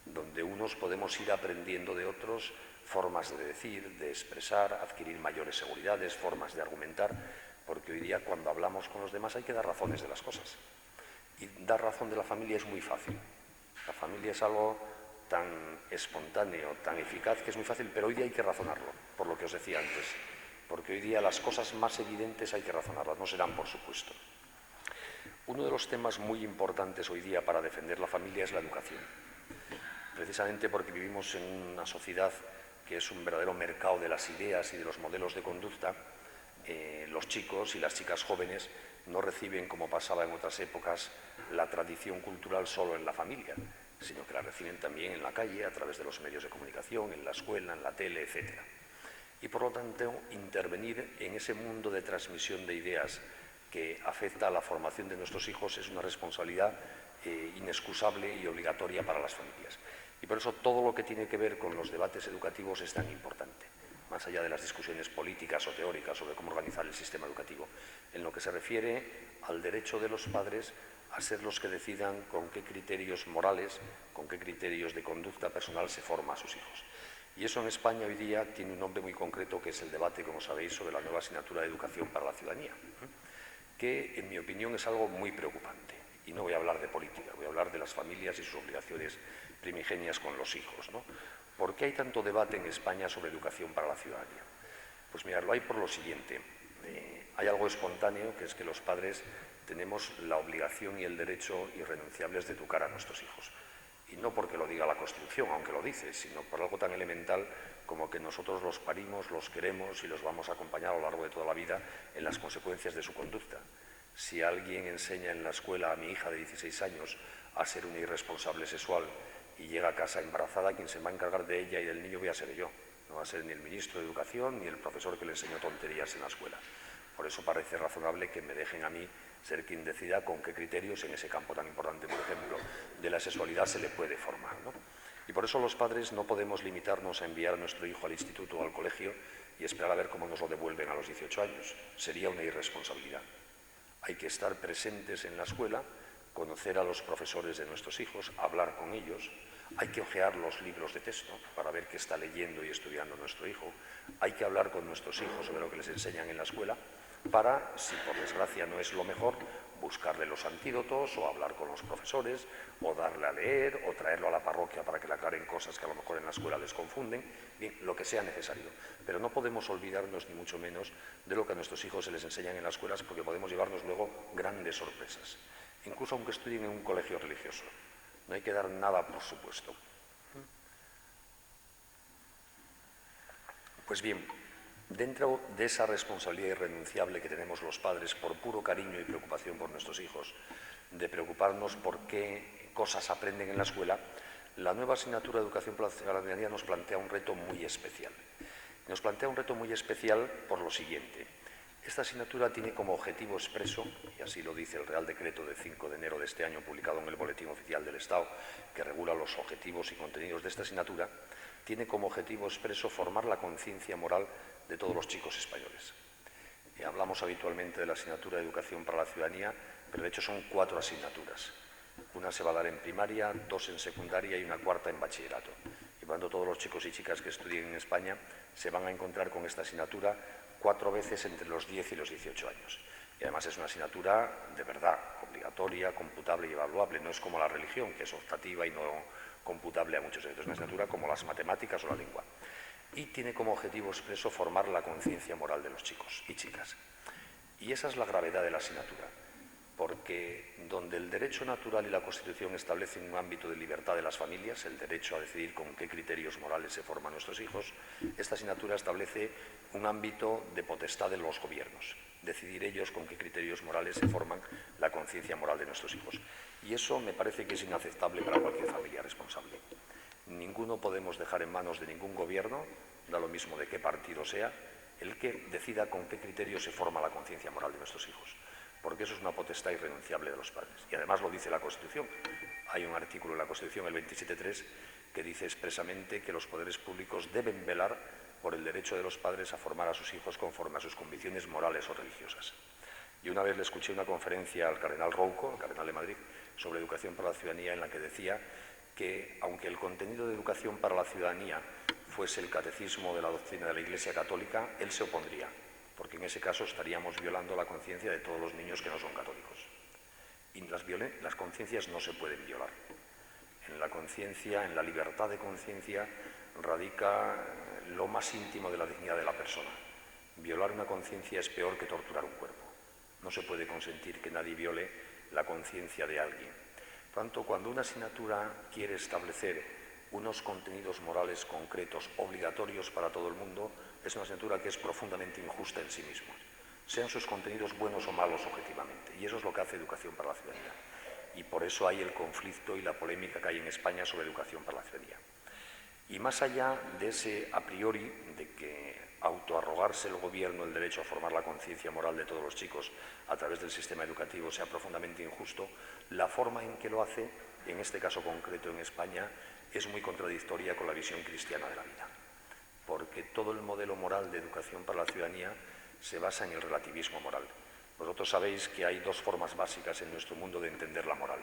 donde unos podemos ir aprendiendo de otros formas de decir, de expresar, adquirir mayores seguridades, formas de argumentar, porque hoy día cuando hablamos con los demás hay que dar razones de las cosas. Y dar razón de la familia es muy fácil. La familia es algo tan espontáneo, tan eficaz, que es muy fácil, pero hoy día hay que razonarlo, por lo que os decía antes, porque hoy día las cosas más evidentes hay que razonarlas, no serán por supuesto. Uno de los temas muy importantes hoy día para defender la familia es la educación, precisamente porque vivimos en una sociedad que es un verdadero mercado de las ideas y de los modelos de conducta. Los chicos y las chicas jóvenes no reciben, como pasaba en otras épocas, la tradición cultural solo en la familia, sino que la reciben también en la calle, a través de los medios de comunicación, en la escuela, en la tele, etc. Y por lo tanto, intervenir en ese mundo de transmisión de ideas que afecta a la formación de nuestros hijos es una responsabilidad inexcusable y obligatoria para las familias. Y por eso todo lo que tiene que ver con los debates educativos es tan importante, más allá de las discusiones políticas o teóricas sobre cómo organizar el sistema educativo, en lo que se refiere al derecho de los padres a ser los que decidan con qué criterios morales, con qué criterios de conducta personal se forma a sus hijos. Y eso en España hoy día tiene un nombre muy concreto, que es el debate, como sabéis, sobre la nueva asignatura de educación para la ciudadanía, que en mi opinión es algo muy preocupante. Y no voy a hablar de política, voy a hablar de las familias y sus obligaciones primigenias con los hijos, ¿no? ¿Por qué hay tanto debate en España sobre educación para la ciudadanía? Pues mirad, lo hay por lo siguiente. Hay algo espontáneo, que es que los padres tenemos la obligación y el derecho irrenunciables de educar a nuestros hijos. Y no porque lo diga la Constitución, aunque lo dice, sino por algo tan elemental como que nosotros los parimos, los queremos y los vamos a acompañar a lo largo de toda la vida en las consecuencias de su conducta. Si alguien enseña en la escuela a mi hija de 16 años a ser una irresponsable sexual y llega a casa embarazada, quien se va a encargar de ella y del niño voy a ser yo. No va a ser ni el ministro de Educación ni el profesor que le enseñó tonterías en la escuela. Por eso parece razonable que me dejen a mí ser quien decida con qué criterios en ese campo tan importante, por ejemplo, de la sexualidad se le puede formar, ¿no? Y por eso los padres no podemos limitarnos a enviar a nuestro hijo al instituto o al colegio y esperar a ver cómo nos lo devuelven a los 18 años. Sería una irresponsabilidad. Hay que estar presentes en la escuela, conocer a los profesores de nuestros hijos, hablar con ellos. Hay que hojear los libros de texto para ver qué está leyendo y estudiando nuestro hijo. Hay que hablar con nuestros hijos sobre lo que les enseñan en la escuela para, si por desgracia no es lo mejor, buscarle los antídotos o hablar con los profesores o darle a leer o traerlo a la parroquia para que le aclaren cosas que a lo mejor en la escuela les confunden, bien, lo que sea necesario. Pero no podemos olvidarnos ni mucho menos de lo que a nuestros hijos se les enseñan en las escuelas, porque podemos llevarnos luego grandes sorpresas, incluso aunque estudien en un colegio religioso. No hay que dar nada por supuesto. Pues bien, dentro de esa responsabilidad irrenunciable que tenemos los padres por puro cariño y preocupación por nuestros hijos, de preocuparnos por qué cosas aprenden en la escuela, la nueva asignatura de Educación para la Ciudadanía nos plantea un reto muy especial. Nos plantea un reto muy especial por lo siguiente. Esta asignatura tiene como objetivo expreso, y así lo dice el Real Decreto de 5 de enero de este año, publicado en el Boletín Oficial del Estado, que regula los objetivos y contenidos de esta asignatura, tiene como objetivo expreso formar la conciencia moral de todos los chicos españoles. Hablamos habitualmente de la asignatura de Educación para la Ciudadanía, pero de hecho son 4 asignaturas. Una se va a dar en primaria, 2 en secundaria y una 4ª en bachillerato. Y por lo tanto, todos los chicos y chicas que estudien en España se van a encontrar con esta asignatura 4 veces entre los 10 y los 18 años. Y además es una asignatura de verdad, obligatoria, computable y evaluable. No es como la religión, que es optativa y no computable a muchos efectos. Es una asignatura como las matemáticas o la lengua. Y tiene como objetivo expreso formar la conciencia moral de los chicos y chicas. Y esa es la gravedad de la asignatura, porque donde el derecho natural y la Constitución establecen un ámbito de libertad de las familias, el derecho a decidir con qué criterios morales se forman nuestros hijos, esta asignatura establece un ámbito de potestad de los gobiernos, decidir ellos con qué criterios morales se forman la conciencia moral de nuestros hijos. Y eso me parece que es inaceptable para cualquier familia responsable. Ninguno podemos dejar en manos de ningún gobierno, da lo mismo de qué partido sea, el que decida con qué criterios se forma la conciencia moral de nuestros hijos, porque eso es una potestad irrenunciable de los padres. Y además lo dice la Constitución. Hay un artículo en la Constitución, el 27.3, que dice expresamente que los poderes públicos deben velar por el derecho de los padres a formar a sus hijos conforme a sus convicciones morales o religiosas. Y una vez le escuché una conferencia al cardenal Rouco, el cardenal de Madrid, sobre educación para la ciudadanía, en la que decía que, aunque el contenido de educación para la ciudadanía fuese el catecismo de la doctrina de la Iglesia Católica, él se opondría, porque en ese caso estaríamos violando la conciencia de todos los niños que no son católicos. Y las conciencias no se pueden violar. En la conciencia, en la libertad de conciencia, radica lo más íntimo de la dignidad de la persona. Violar una conciencia es peor que torturar un cuerpo. No se puede consentir que nadie viole la conciencia de alguien. Por tanto, cuando una asignatura quiere establecer unos contenidos morales concretos, obligatorios para todo el mundo, es una asignatura que es profundamente injusta en sí misma, sean sus contenidos buenos o malos objetivamente. Y eso es lo que hace Educación para la Ciudadanía. Y por eso hay el conflicto y la polémica que hay en España sobre Educación para la Ciudadanía. Y más allá de ese a priori de que autoarrogarse el gobierno el derecho a formar la conciencia moral de todos los chicos a través del sistema educativo sea profundamente injusto, la forma en que lo hace, en este caso concreto en España, es muy contradictoria con la visión cristiana de la vida. Porque todo el modelo moral de educación para la ciudadanía se basa en el relativismo moral. Vosotros sabéis que hay dos formas básicas en nuestro mundo de entender la moral.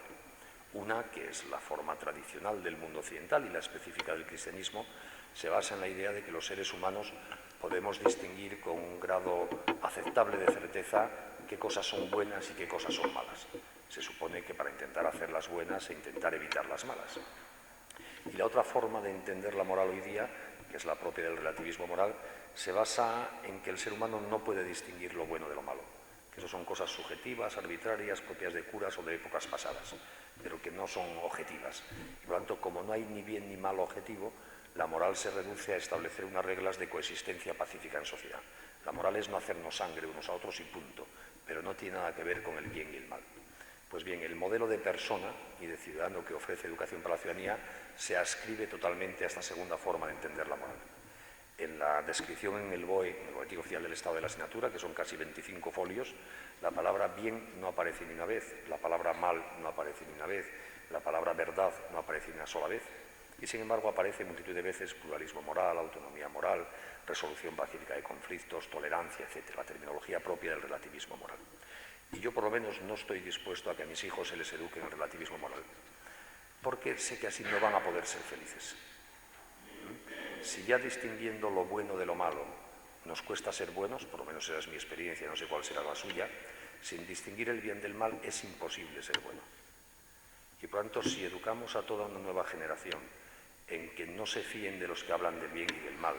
Una, que es la forma tradicional del mundo occidental y la específica del cristianismo, se basa en la idea de que los seres humanos podemos distinguir con un grado aceptable de certeza qué cosas son buenas y qué cosas son malas. Se supone que para intentar hacerlas buenas e intentar evitar las malas. Y la otra forma de entender la moral hoy día, que es la propia del relativismo moral, se basa en que el ser humano no puede distinguir lo bueno de lo malo, que eso son cosas subjetivas, arbitrarias, propias de curas o de épocas pasadas, pero que no son objetivas. Y por lo tanto, como no hay ni bien ni mal objetivo, la moral se reduce a establecer unas reglas de coexistencia pacífica en sociedad. La moral es no hacernos sangre unos a otros y punto, pero no tiene nada que ver con el bien y el mal. Pues bien, el modelo de persona y de ciudadano que ofrece Educación para la Ciudadanía se adscribe totalmente a esta segunda forma de entender la moral. En la descripción en el BOE, en el Boletín Oficial del Estado de la Asignatura, que son casi 25 folios, la palabra bien no aparece ni una vez, la palabra mal no aparece ni una vez, la palabra verdad no aparece ni una sola vez, y sin embargo aparece multitud de veces pluralismo moral, autonomía moral, resolución pacífica de conflictos, tolerancia, etc., la terminología propia del relativismo moral. Y yo por lo menos no estoy dispuesto a que a mis hijos se les eduque en el relativismo moral, porque sé que así no van a poder ser felices. Si ya distinguiendo lo bueno de lo malo nos cuesta ser buenos, por lo menos esa es mi experiencia, no sé cuál será la suya, sin distinguir el bien del mal es imposible ser bueno. Y por lo tanto, si educamos a toda una nueva generación en que no se fíen de los que hablan del bien y del mal,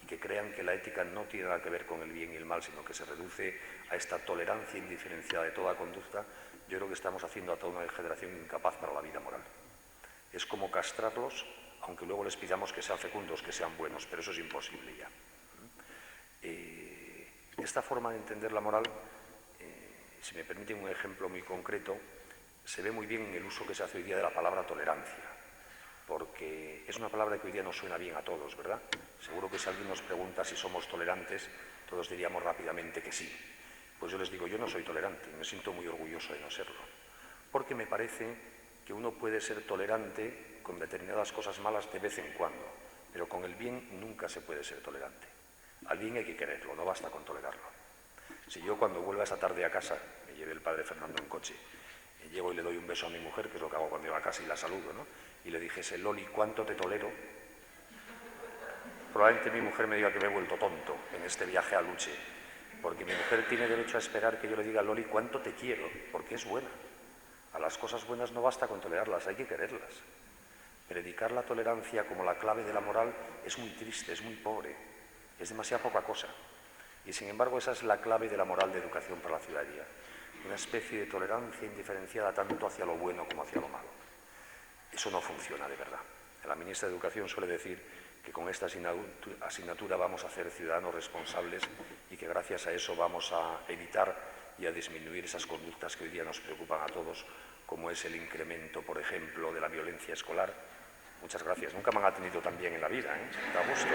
y que crean que la ética no tiene nada que ver con el bien y el mal, sino que se reduce a esta tolerancia indiferenciada de toda conducta, yo creo que estamos haciendo a toda una generación incapaz para la vida moral. Es como castrarlos, aunque luego les pidamos que sean fecundos, que sean buenos, pero eso es imposible ya. Esta forma de entender la moral, si me permiten un ejemplo muy concreto, se ve muy bien en el uso que se hace hoy día de la palabra tolerancia, porque es una palabra que hoy día nos suena bien a todos, ¿verdad? Seguro que si alguien nos pregunta si somos tolerantes, todos diríamos rápidamente que sí. Pues yo les digo, yo no soy tolerante, me siento muy orgulloso de no serlo, porque me parece que uno puede ser tolerante con determinadas cosas malas de vez en cuando, pero con el bien nunca se puede ser tolerante. Al bien hay que quererlo, no basta con tolerarlo. Si yo cuando vuelva esa tarde a casa, me lleve el padre Fernando en coche, llego y le doy un beso a mi mujer, que es lo que hago cuando llego a casa y la saludo, ¿no? Y le dijese, Loli, ¿cuánto te tolero? Probablemente mi mujer me diga que me he vuelto tonto en este viaje a Luche, porque mi mujer tiene derecho a esperar que yo le diga, Loli, ¿cuánto te quiero? Porque es buena. A las cosas buenas no basta con tolerarlas, hay que quererlas. Predicar la tolerancia como la clave de la moral es muy triste, es muy pobre, es demasiada poca cosa. Y sin embargo esa es la clave de la moral de Educación para la Ciudadanía. Una especie de tolerancia indiferenciada tanto hacia lo bueno como hacia lo malo. Eso no funciona de verdad. La ministra de Educación suele decir que con esta asignatura vamos a hacer ciudadanos responsables y que gracias a eso vamos a evitar y a disminuir esas conductas que hoy día nos preocupan a todos, como es el incremento, por ejemplo, de la violencia escolar. Muchas gracias. Nunca me han atendido tan bien en la vida, ¿eh? Da gusto.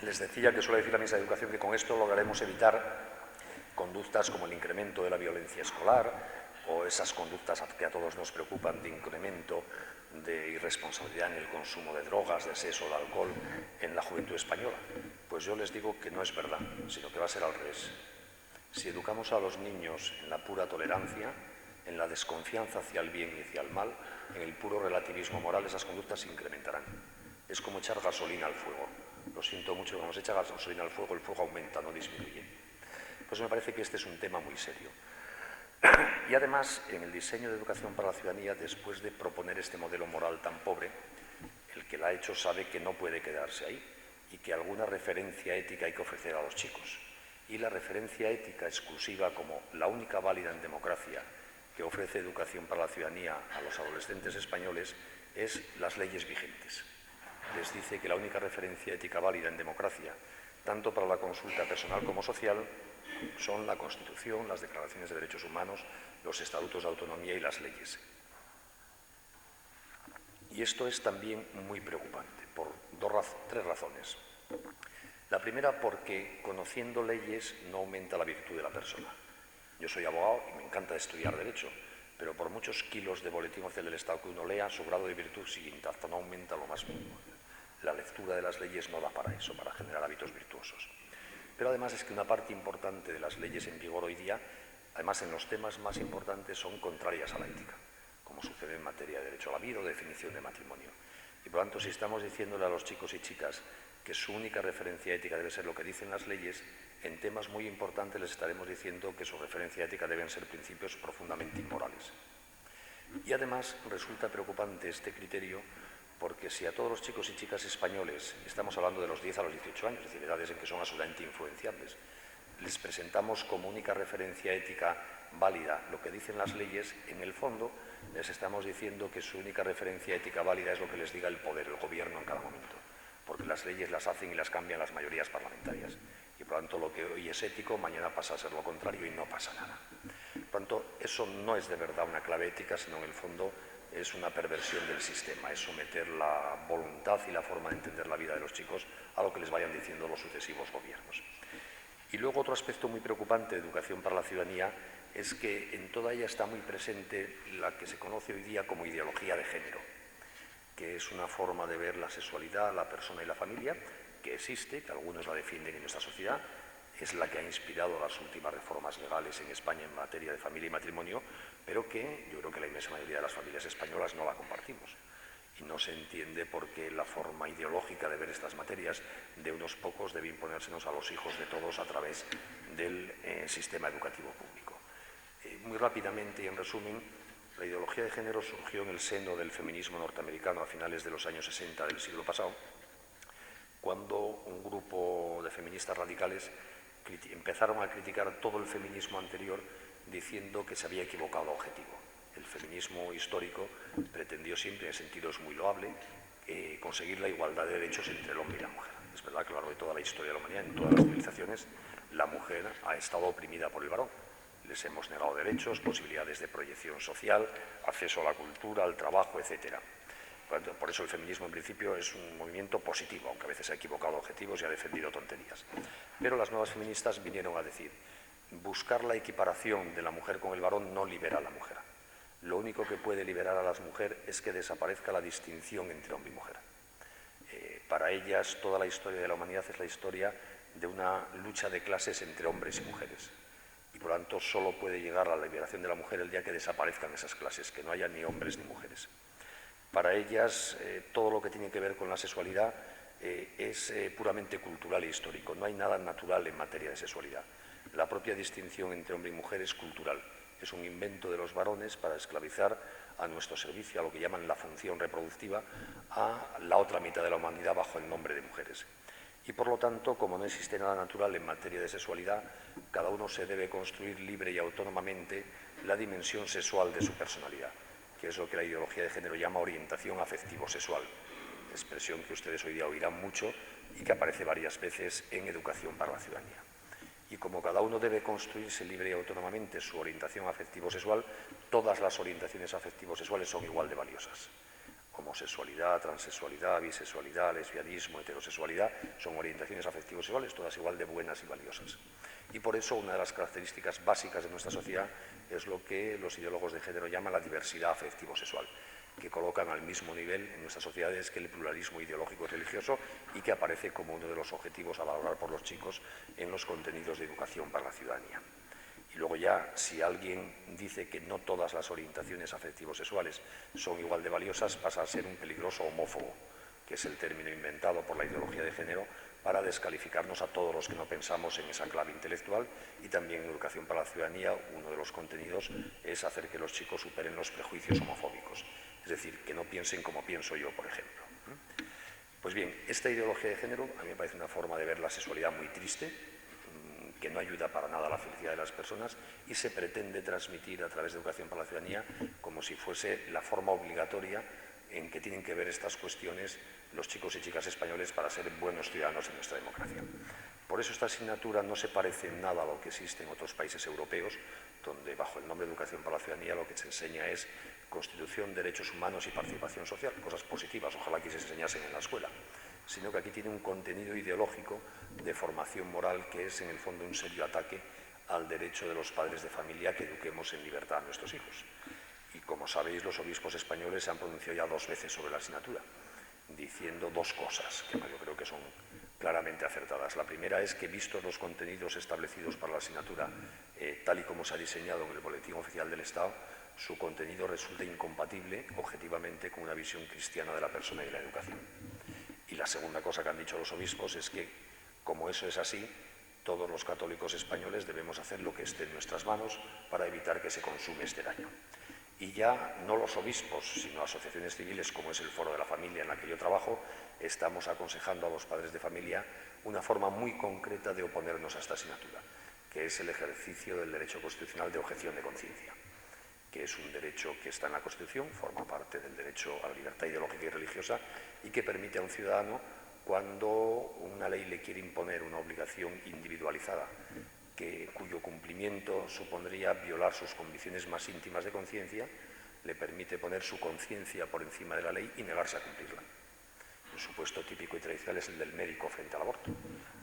Les decía que suele decir la ministra de Educación que con esto lograremos evitar conductas como el incremento de la violencia escolar o esas conductas que a todos nos preocupan de incremento de irresponsabilidad en el consumo de drogas, de sexo, de alcohol en la juventud española. Pues yo les digo que no es verdad, sino que va a ser al revés. Si educamos a los niños en la pura tolerancia, en la desconfianza hacia el bien y hacia el mal, en el puro relativismo moral, esas conductas se incrementarán. Es como echar gasolina al fuego. Lo siento mucho, cuando se echa gasolina al fuego, el fuego aumenta, no disminuye. Pues me parece que este es un tema muy serio. Y además, en el diseño de Educación para la Ciudadanía, después de proponer este modelo moral tan pobre, el que la ha hecho sabe que no puede quedarse ahí y que alguna referencia ética hay que ofrecer a los chicos. Y la referencia ética exclusiva como la única válida en democracia que ofrece Educación para la Ciudadanía a los adolescentes españoles es las leyes vigentes. les dice que la única referencia ética válida en democracia, tanto para la consulta personal como social, son la Constitución, las declaraciones de derechos humanos, los estatutos de autonomía y las leyes. Y esto es también muy preocupante, por tres razones. La primera, porque conociendo leyes no aumenta la virtud de la persona. Yo soy abogado y me encanta estudiar Derecho, pero por muchos kilos de boletín oficial del Estado que uno lea, su grado de virtud sigue intacto, no aumenta lo más mínimo. La lectura de las leyes no da para eso, para generar hábitos virtuosos. Pero además es que una parte importante de las leyes en vigor hoy día, además en los temas más importantes, son contrarias a la ética, como sucede en materia de derecho a la vida o definición de matrimonio. Y por lo tanto, si estamos diciéndole a los chicos y chicas que su única referencia ética debe ser lo que dicen las leyes, en temas muy importantes les estaremos diciendo que su referencia ética deben ser principios profundamente inmorales. Y además resulta preocupante este criterio porque si a todos los chicos y chicas españoles, estamos hablando de los 10 a los 18 años, es decir, edades en que son absolutamente influenciables, les presentamos como única referencia ética válida lo que dicen las leyes, en el fondo les estamos diciendo que su única referencia ética válida es lo que les diga el poder, el gobierno en cada momento, porque las leyes las hacen y las cambian las mayorías parlamentarias. Y por lo tanto, lo que hoy es ético, mañana pasa a ser lo contrario y no pasa nada. Por lo tanto, eso no es de verdad una clave ética, sino en el fondo es una perversión del sistema, es someter la voluntad y la forma de entender la vida de los chicos a lo que les vayan diciendo los sucesivos gobiernos. Y luego otro aspecto muy preocupante de educación para la ciudadanía es que en toda ella está muy presente la que se conoce hoy día como ideología de género, que es una forma de ver la sexualidad, la persona y la familia, que existe, que algunos la defienden en nuestra sociedad, es la que ha inspirado las últimas reformas legales en España en materia de familia y matrimonio, pero que yo creo que la inmensa mayoría de las familias españolas no la compartimos. Y no se entiende por qué la forma ideológica de ver estas materias de unos pocos debe imponérsenos a los hijos de todos a través del sistema educativo público. Muy rápidamente y en resumen, la ideología de género surgió en el seno del feminismo norteamericano a finales de los años 60 del siglo pasado, cuando un grupo de feministas radicales empezaron a criticar todo el feminismo anterior diciendo que se había equivocado el objetivo. El feminismo histórico pretendió siempre, en sentido es muy loable, conseguir la igualdad de derechos entre el hombre y la mujer. Es verdad que a lo largo de toda la historia de la humanidad, en todas las civilizaciones, la mujer ha estado oprimida por el varón. Les hemos negado derechos, posibilidades de proyección social, acceso a la cultura, al trabajo, etc. Por eso el feminismo en principio es un movimiento positivo, aunque a veces ha equivocado objetivos y ha defendido tonterías. Pero las nuevas feministas vinieron a decir, buscar la equiparación de la mujer con el varón no libera a la mujer. Lo único que puede liberar a las mujeres es que desaparezca la distinción entre hombre y mujer. Para ellas toda la historia de la humanidad es la historia de una lucha de clases entre hombres y mujeres. Y por lo tanto solo puede llegar a la liberación de la mujer el día que desaparezcan esas clases, que no haya ni hombres ni mujeres. Para ellas todo lo que tiene que ver con la sexualidad es puramente cultural e histórico. No hay nada natural en materia de sexualidad. La propia distinción entre hombre y mujer es cultural. Es un invento de los varones para esclavizar a nuestro servicio, a lo que llaman la función reproductiva, a la otra mitad de la humanidad bajo el nombre de mujeres. Y por lo tanto, como no existe nada natural en materia de sexualidad, cada uno se debe construir libre y autónomamente la dimensión sexual de su personalidad, que es lo que la ideología de género llama orientación afectivo-sexual, expresión que ustedes hoy día oirán mucho y que aparece varias veces en Educación para la Ciudadanía. Y como cada uno debe construirse libre y autónomamente su orientación afectivo-sexual, todas las orientaciones afectivo-sexuales son igual de valiosas. Homosexualidad, transexualidad, bisexualidad, lesbianismo, heterosexualidad, son orientaciones afectivo-sexuales, todas igual de buenas y valiosas. Y por eso una de las características básicas de nuestra sociedad es lo que los ideólogos de género llaman la diversidad afectivo-sexual, que colocan al mismo nivel en nuestras sociedades que el pluralismo ideológico y religioso y que aparece como uno de los objetivos a valorar por los chicos en los contenidos de educación para la ciudadanía. Y luego ya, si alguien dice que no todas las orientaciones afectivo-sexuales son igual de valiosas, pasa a ser un peligroso homófobo, que es el término inventado por la ideología de género para descalificarnos a todos los que no pensamos en esa clave intelectual. Y también en Educación para la Ciudadanía, uno de los contenidos es hacer que los chicos superen los prejuicios homofóbicos, es decir, que no piensen como pienso yo, por ejemplo. Pues bien, esta ideología de género a mí me parece una forma de ver la sexualidad muy triste, que no ayuda para nada a la felicidad de las personas y se pretende transmitir a través de Educación para la Ciudadanía como si fuese la forma obligatoria en que tienen que ver estas cuestiones los chicos y chicas españoles para ser buenos ciudadanos en nuestra democracia. Por eso esta asignatura no se parece en nada a lo que existe en otros países europeos, donde bajo el nombre de Educación para la Ciudadanía lo que se enseña es Constitución, Derechos Humanos y Participación Social, cosas positivas, ojalá que se enseñasen en la escuela, sino que aquí tiene un contenido ideológico de formación moral que es en el fondo un serio ataque al derecho de los padres de familia que eduquemos en libertad a nuestros hijos. Y como sabéis, los obispos españoles se han pronunciado ya 2 veces sobre la asignatura, diciendo 2 cosas que yo creo que son claramente acertadas. La primera es que, vistos los contenidos establecidos para la asignatura, tal y como se ha diseñado en el Boletín Oficial del Estado, su contenido resulta incompatible objetivamente con una visión cristiana de la persona y de la educación. Y la segunda cosa que han dicho los obispos es que, como eso es así, todos los católicos españoles debemos hacer lo que esté en nuestras manos para evitar que se consume este daño. Y ya no los obispos, sino asociaciones civiles como es el Foro de la Familia en la que yo trabajo, estamos aconsejando a los padres de familia una forma muy concreta de oponernos a esta asignatura, que es el ejercicio del derecho constitucional de objeción de conciencia, que es un derecho que está en la Constitución, forma parte del derecho a la libertad ideológica y religiosa y que permite a un ciudadano, cuando una ley le quiere imponer una obligación individualizada, cuyo cumplimiento supondría violar sus condiciones más íntimas de conciencia, le permite poner su conciencia por encima de la ley y negarse a cumplirla. El supuesto típico y tradicional es el del médico frente al aborto.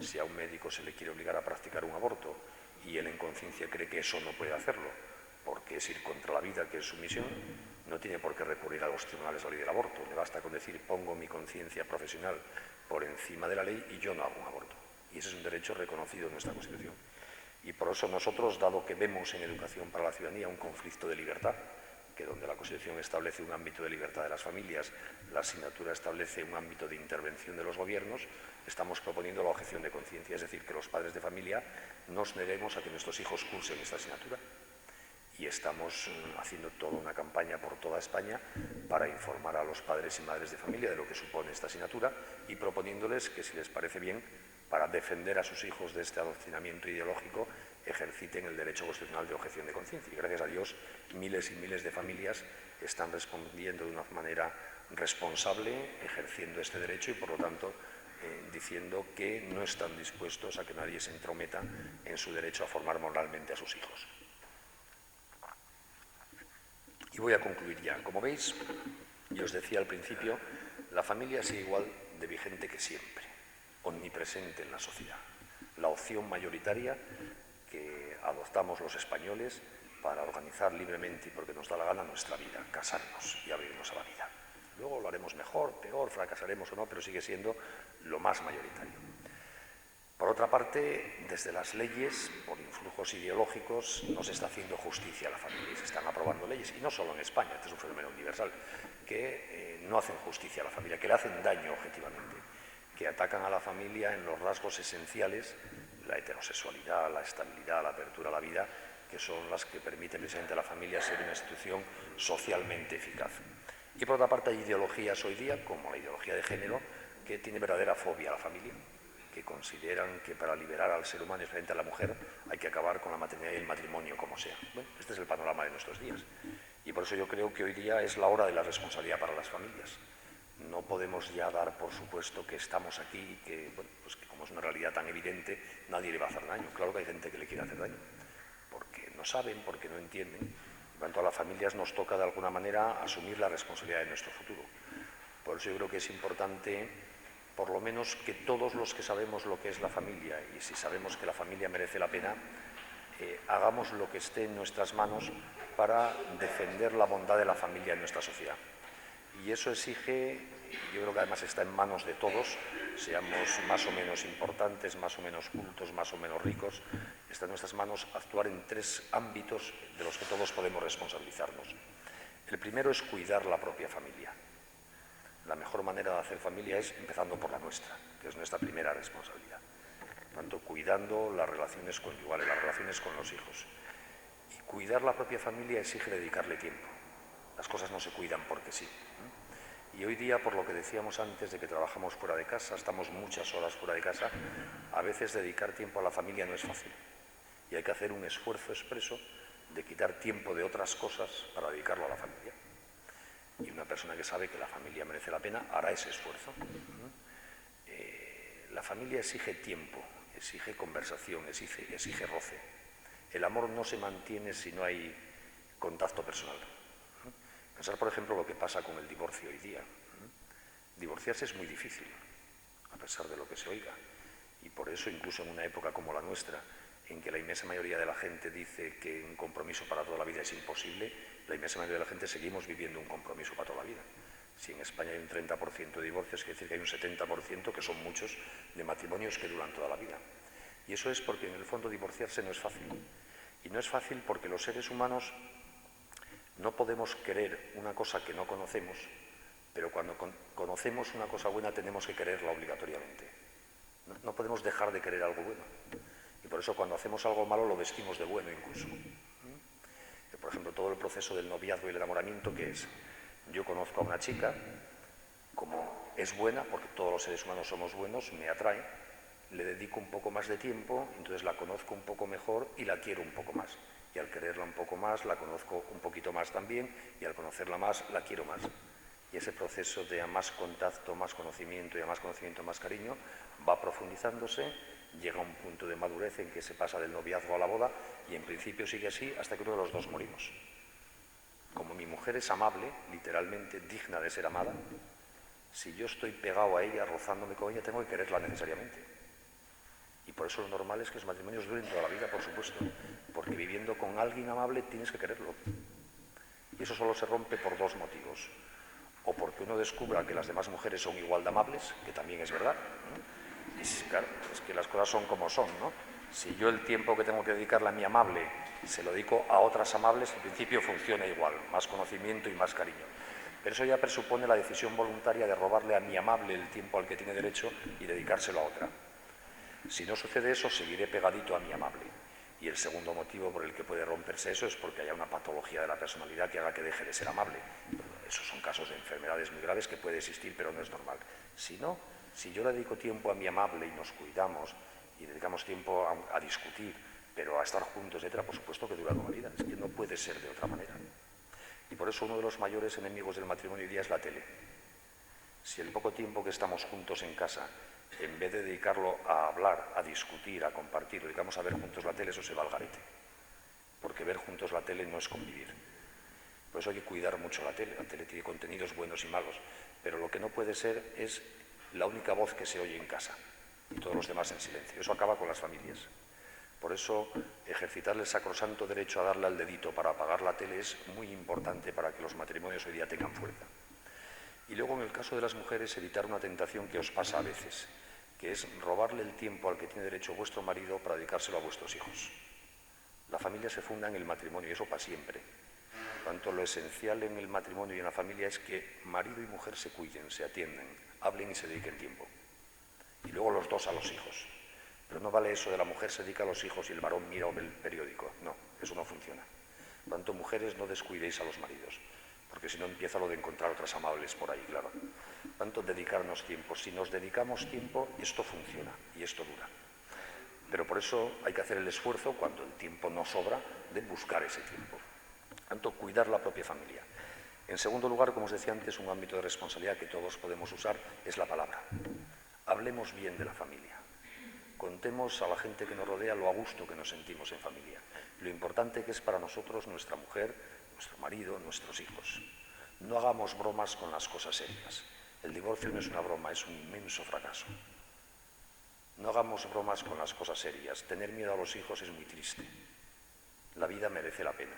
Si a un médico se le quiere obligar a practicar un aborto y él en conciencia cree que eso no puede hacerlo, porque es ir contra la vida, que es su misión, no tiene por qué recurrir a los tribunales de la ley del aborto. Le basta con decir, pongo mi conciencia profesional por encima de la ley y yo no hago un aborto. Y ese es un derecho reconocido en nuestra Constitución. Y por eso nosotros, dado que vemos en Educación para la Ciudadanía un conflicto de libertad, que donde la Constitución establece un ámbito de libertad de las familias, la asignatura establece un ámbito de intervención de los gobiernos, estamos proponiendo la objeción de conciencia, es decir, que los padres de familia nos neguemos a que nuestros hijos cursen esta asignatura. Y estamos haciendo toda una campaña por toda España para informar a los padres y madres de familia de lo que supone esta asignatura y proponiéndoles que, si les parece bien, para defender a sus hijos de este adoctrinamiento ideológico, ejerciten el derecho constitucional de objeción de conciencia. Y gracias a Dios, miles y miles de familias están respondiendo de una manera responsable, ejerciendo este derecho y, por lo tanto, diciendo que no están dispuestos a que nadie se entrometa en su derecho a formar moralmente a sus hijos. Y voy a concluir ya. Como veis, yo os decía al principio, la familia sigue igual de vigente que siempre, omnipresente en la sociedad. La opción mayoritaria que adoptamos los españoles para organizar libremente y porque nos da la gana nuestra vida, casarnos y abrirnos a la vida. Luego lo haremos mejor, peor, fracasaremos o no, pero sigue siendo lo más mayoritario. Por otra parte, desde las leyes, por influjos ideológicos, no se está haciendo justicia a la familia y se están aprobando leyes, y no solo en España, este es un fenómeno universal, que no hacen justicia a la familia, que le hacen daño objetivamente, que atacan a la familia en los rasgos esenciales, la heterosexualidad, la estabilidad, la apertura a la vida, que son las que permiten precisamente a la familia ser una institución socialmente eficaz. Y por otra parte hay ideologías hoy día, como la ideología de género, que tiene verdadera fobia a la familia, que consideran que para liberar al ser humano, especialmente a la mujer, hay que acabar con la maternidad y el matrimonio como sea. Bueno, este es el panorama de nuestros días. Y por eso yo creo que hoy día es la hora de la responsabilidad para las familias. No podemos ya dar por supuesto que estamos aquí y que, bueno, pues que como es una realidad tan evidente, nadie le va a hacer daño. Claro que hay gente que le quiere hacer daño, porque no saben, porque no entienden. En cuanto a las familias, nos toca de alguna manera asumir la responsabilidad de nuestro futuro. Por eso yo creo que es importante, por lo menos, que todos los que sabemos lo que es la familia, y si sabemos que la familia merece la pena, hagamos lo que esté en nuestras manos para defender la bondad de la familia en nuestra sociedad. Y eso exige, yo creo que además está en manos de todos, seamos más o menos importantes, más o menos cultos, más o menos ricos, está en nuestras manos actuar en 3 ámbitos de los que todos podemos responsabilizarnos. El primero es cuidar la propia familia. La mejor manera de hacer familia es empezando por la nuestra, que es nuestra primera responsabilidad. Por tanto, cuidando las relaciones conyugales, las relaciones con los hijos. Y cuidar la propia familia exige dedicarle tiempo. Las cosas no se cuidan porque sí. Y hoy día, por lo que decíamos antes de que trabajamos fuera de casa, estamos muchas horas fuera de casa, a veces dedicar tiempo a la familia no es fácil. Y hay que hacer un esfuerzo expreso de quitar tiempo de otras cosas para dedicarlo a la familia. Y una persona que sabe que la familia merece la pena hará ese esfuerzo. La familia exige tiempo, exige conversación, exige roce. El amor no se mantiene si no hay contacto personal. Pensar, por ejemplo, lo que pasa con el divorcio hoy día. Divorciarse es muy difícil, a pesar de lo que se oiga. Y por eso, incluso en una época como la nuestra, en que la inmensa mayoría de la gente dice que un compromiso para toda la vida es imposible, la inmensa mayoría de la gente seguimos viviendo un compromiso para toda la vida. Si en España hay un 30% de divorcios, quiere decir que hay un 70%, que son muchos, de matrimonios que duran toda la vida. Y eso es porque, en el fondo, divorciarse no es fácil. Y no es fácil porque los seres humanos no podemos querer una cosa que no conocemos, pero cuando conocemos una cosa buena tenemos que quererla obligatoriamente. No podemos dejar de querer algo bueno. Y por eso cuando hacemos algo malo lo vestimos de bueno incluso. Por ejemplo, todo el proceso del noviazgo y el enamoramiento, ¿qué es? Yo conozco a una chica, como es buena, porque todos los seres humanos somos buenos, me atrae, le dedico un poco más de tiempo, entonces la conozco un poco mejor y la quiero un poco más. Y al quererla un poco más, la conozco un poquito más también, y al conocerla más, la quiero más. Y ese proceso de a más contacto, más conocimiento, y a más conocimiento, más cariño, va profundizándose, llega a un punto de madurez en que se pasa del noviazgo a la boda, y en principio sigue así hasta que uno de los dos morimos. Como mi mujer es amable, literalmente digna de ser amada, si yo estoy pegado a ella, rozándome con ella, tengo que quererla necesariamente. Y por eso lo normal es que los matrimonios duren toda la vida, por supuesto, porque viviendo con alguien amable tienes que quererlo. Y eso solo se rompe por dos motivos. O porque uno descubra que las demás mujeres son igual de amables, que también es verdad, ¿no? Y claro, es que las cosas son como son, ¿no? Si yo el tiempo que tengo que dedicarle a mi amable se lo dedico a otras amables, en principio funciona igual, más conocimiento y más cariño. Pero eso ya presupone la decisión voluntaria de robarle a mi amable el tiempo al que tiene derecho y dedicárselo a otra. Si no sucede eso, seguiré pegadito a mi amable. Y el segundo motivo por el que puede romperse eso es porque haya una patología de la personalidad que haga que deje de ser amable. Esos son casos de enfermedades muy graves que puede existir, pero no es normal. Si no, si yo le dedico tiempo a mi amable y nos cuidamos y dedicamos tiempo a discutir, pero a estar juntos, etcétera, por supuesto que dura toda la vida. Es que no puede ser de otra manera. Y por eso uno de los mayores enemigos del matrimonio hoy día es la tele. Si el poco tiempo que estamos juntos en casa, en vez de dedicarlo a hablar, a discutir, a compartir, lo dedicamos a ver juntos la tele, eso se va al garete. Porque ver juntos la tele no es convivir. Por eso hay que cuidar mucho la tele. La tele tiene contenidos buenos y malos. Pero lo que no puede ser es la única voz que se oye en casa y todos los demás en silencio. Eso acaba con las familias. Por eso, ejercitarle el sacrosanto derecho a darle al dedito para apagar la tele es muy importante para que los matrimonios hoy día tengan fuerza. Y luego, en el caso de las mujeres, evitar una tentación que os pasa a veces, que es robarle el tiempo al que tiene derecho vuestro marido para dedicárselo a vuestros hijos. La familia se funda en el matrimonio y eso para siempre. Por tanto, lo esencial en el matrimonio y en la familia es que marido y mujer se cuiden, se atiendan, hablen y se dediquen tiempo. Y luego los dos a los hijos. Pero no vale eso de la mujer se dedica a los hijos y el varón mira el periódico. No, eso no funciona. Por tanto, mujeres, no descuidéis a los maridos, porque si no empieza lo de encontrar otras amables por ahí, claro. Por tanto, dedicarnos tiempo. Si nos dedicamos tiempo, esto funciona y esto dura. Pero por eso hay que hacer el esfuerzo, cuando el tiempo no sobra, de buscar ese tiempo. Por tanto, cuidar la propia familia. En segundo lugar, como os decía antes, un ámbito de responsabilidad que todos podemos usar es la palabra. Hablemos bien de la familia. Contemos a la gente que nos rodea lo a gusto que nos sentimos en familia. Lo importante que es para nosotros nuestra mujer, nuestro marido, nuestros hijos. No hagamos bromas con las cosas serias. El divorcio no es una broma, es un inmenso fracaso. No hagamos bromas con las cosas serias. Tener miedo a los hijos es muy triste. La vida merece la pena.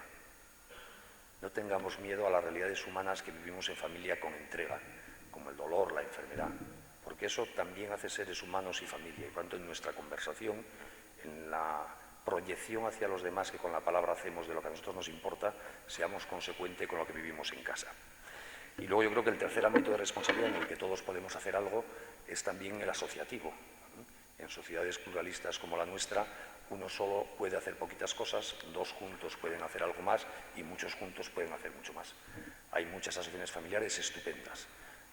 No tengamos miedo a las realidades humanas que vivimos en familia con entrega, como el dolor, la enfermedad, porque eso también hace seres humanos y familia. Y por tanto, en nuestra conversación, en la proyección hacia los demás que con la palabra hacemos de lo que a nosotros nos importa, seamos consecuentes con lo que vivimos en casa. Y luego yo creo que el tercer ámbito de responsabilidad en el que todos podemos hacer algo es también el asociativo. En sociedades pluralistas como la nuestra, uno solo puede hacer poquitas cosas, dos juntos pueden hacer algo más y muchos juntos pueden hacer mucho más. Hay muchas asociaciones familiares estupendas,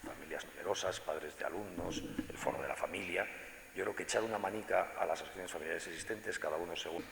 familias numerosas, padres de alumnos, el foro de la familia. Yo creo que echar una manica a las asociaciones familiares existentes, cada uno según...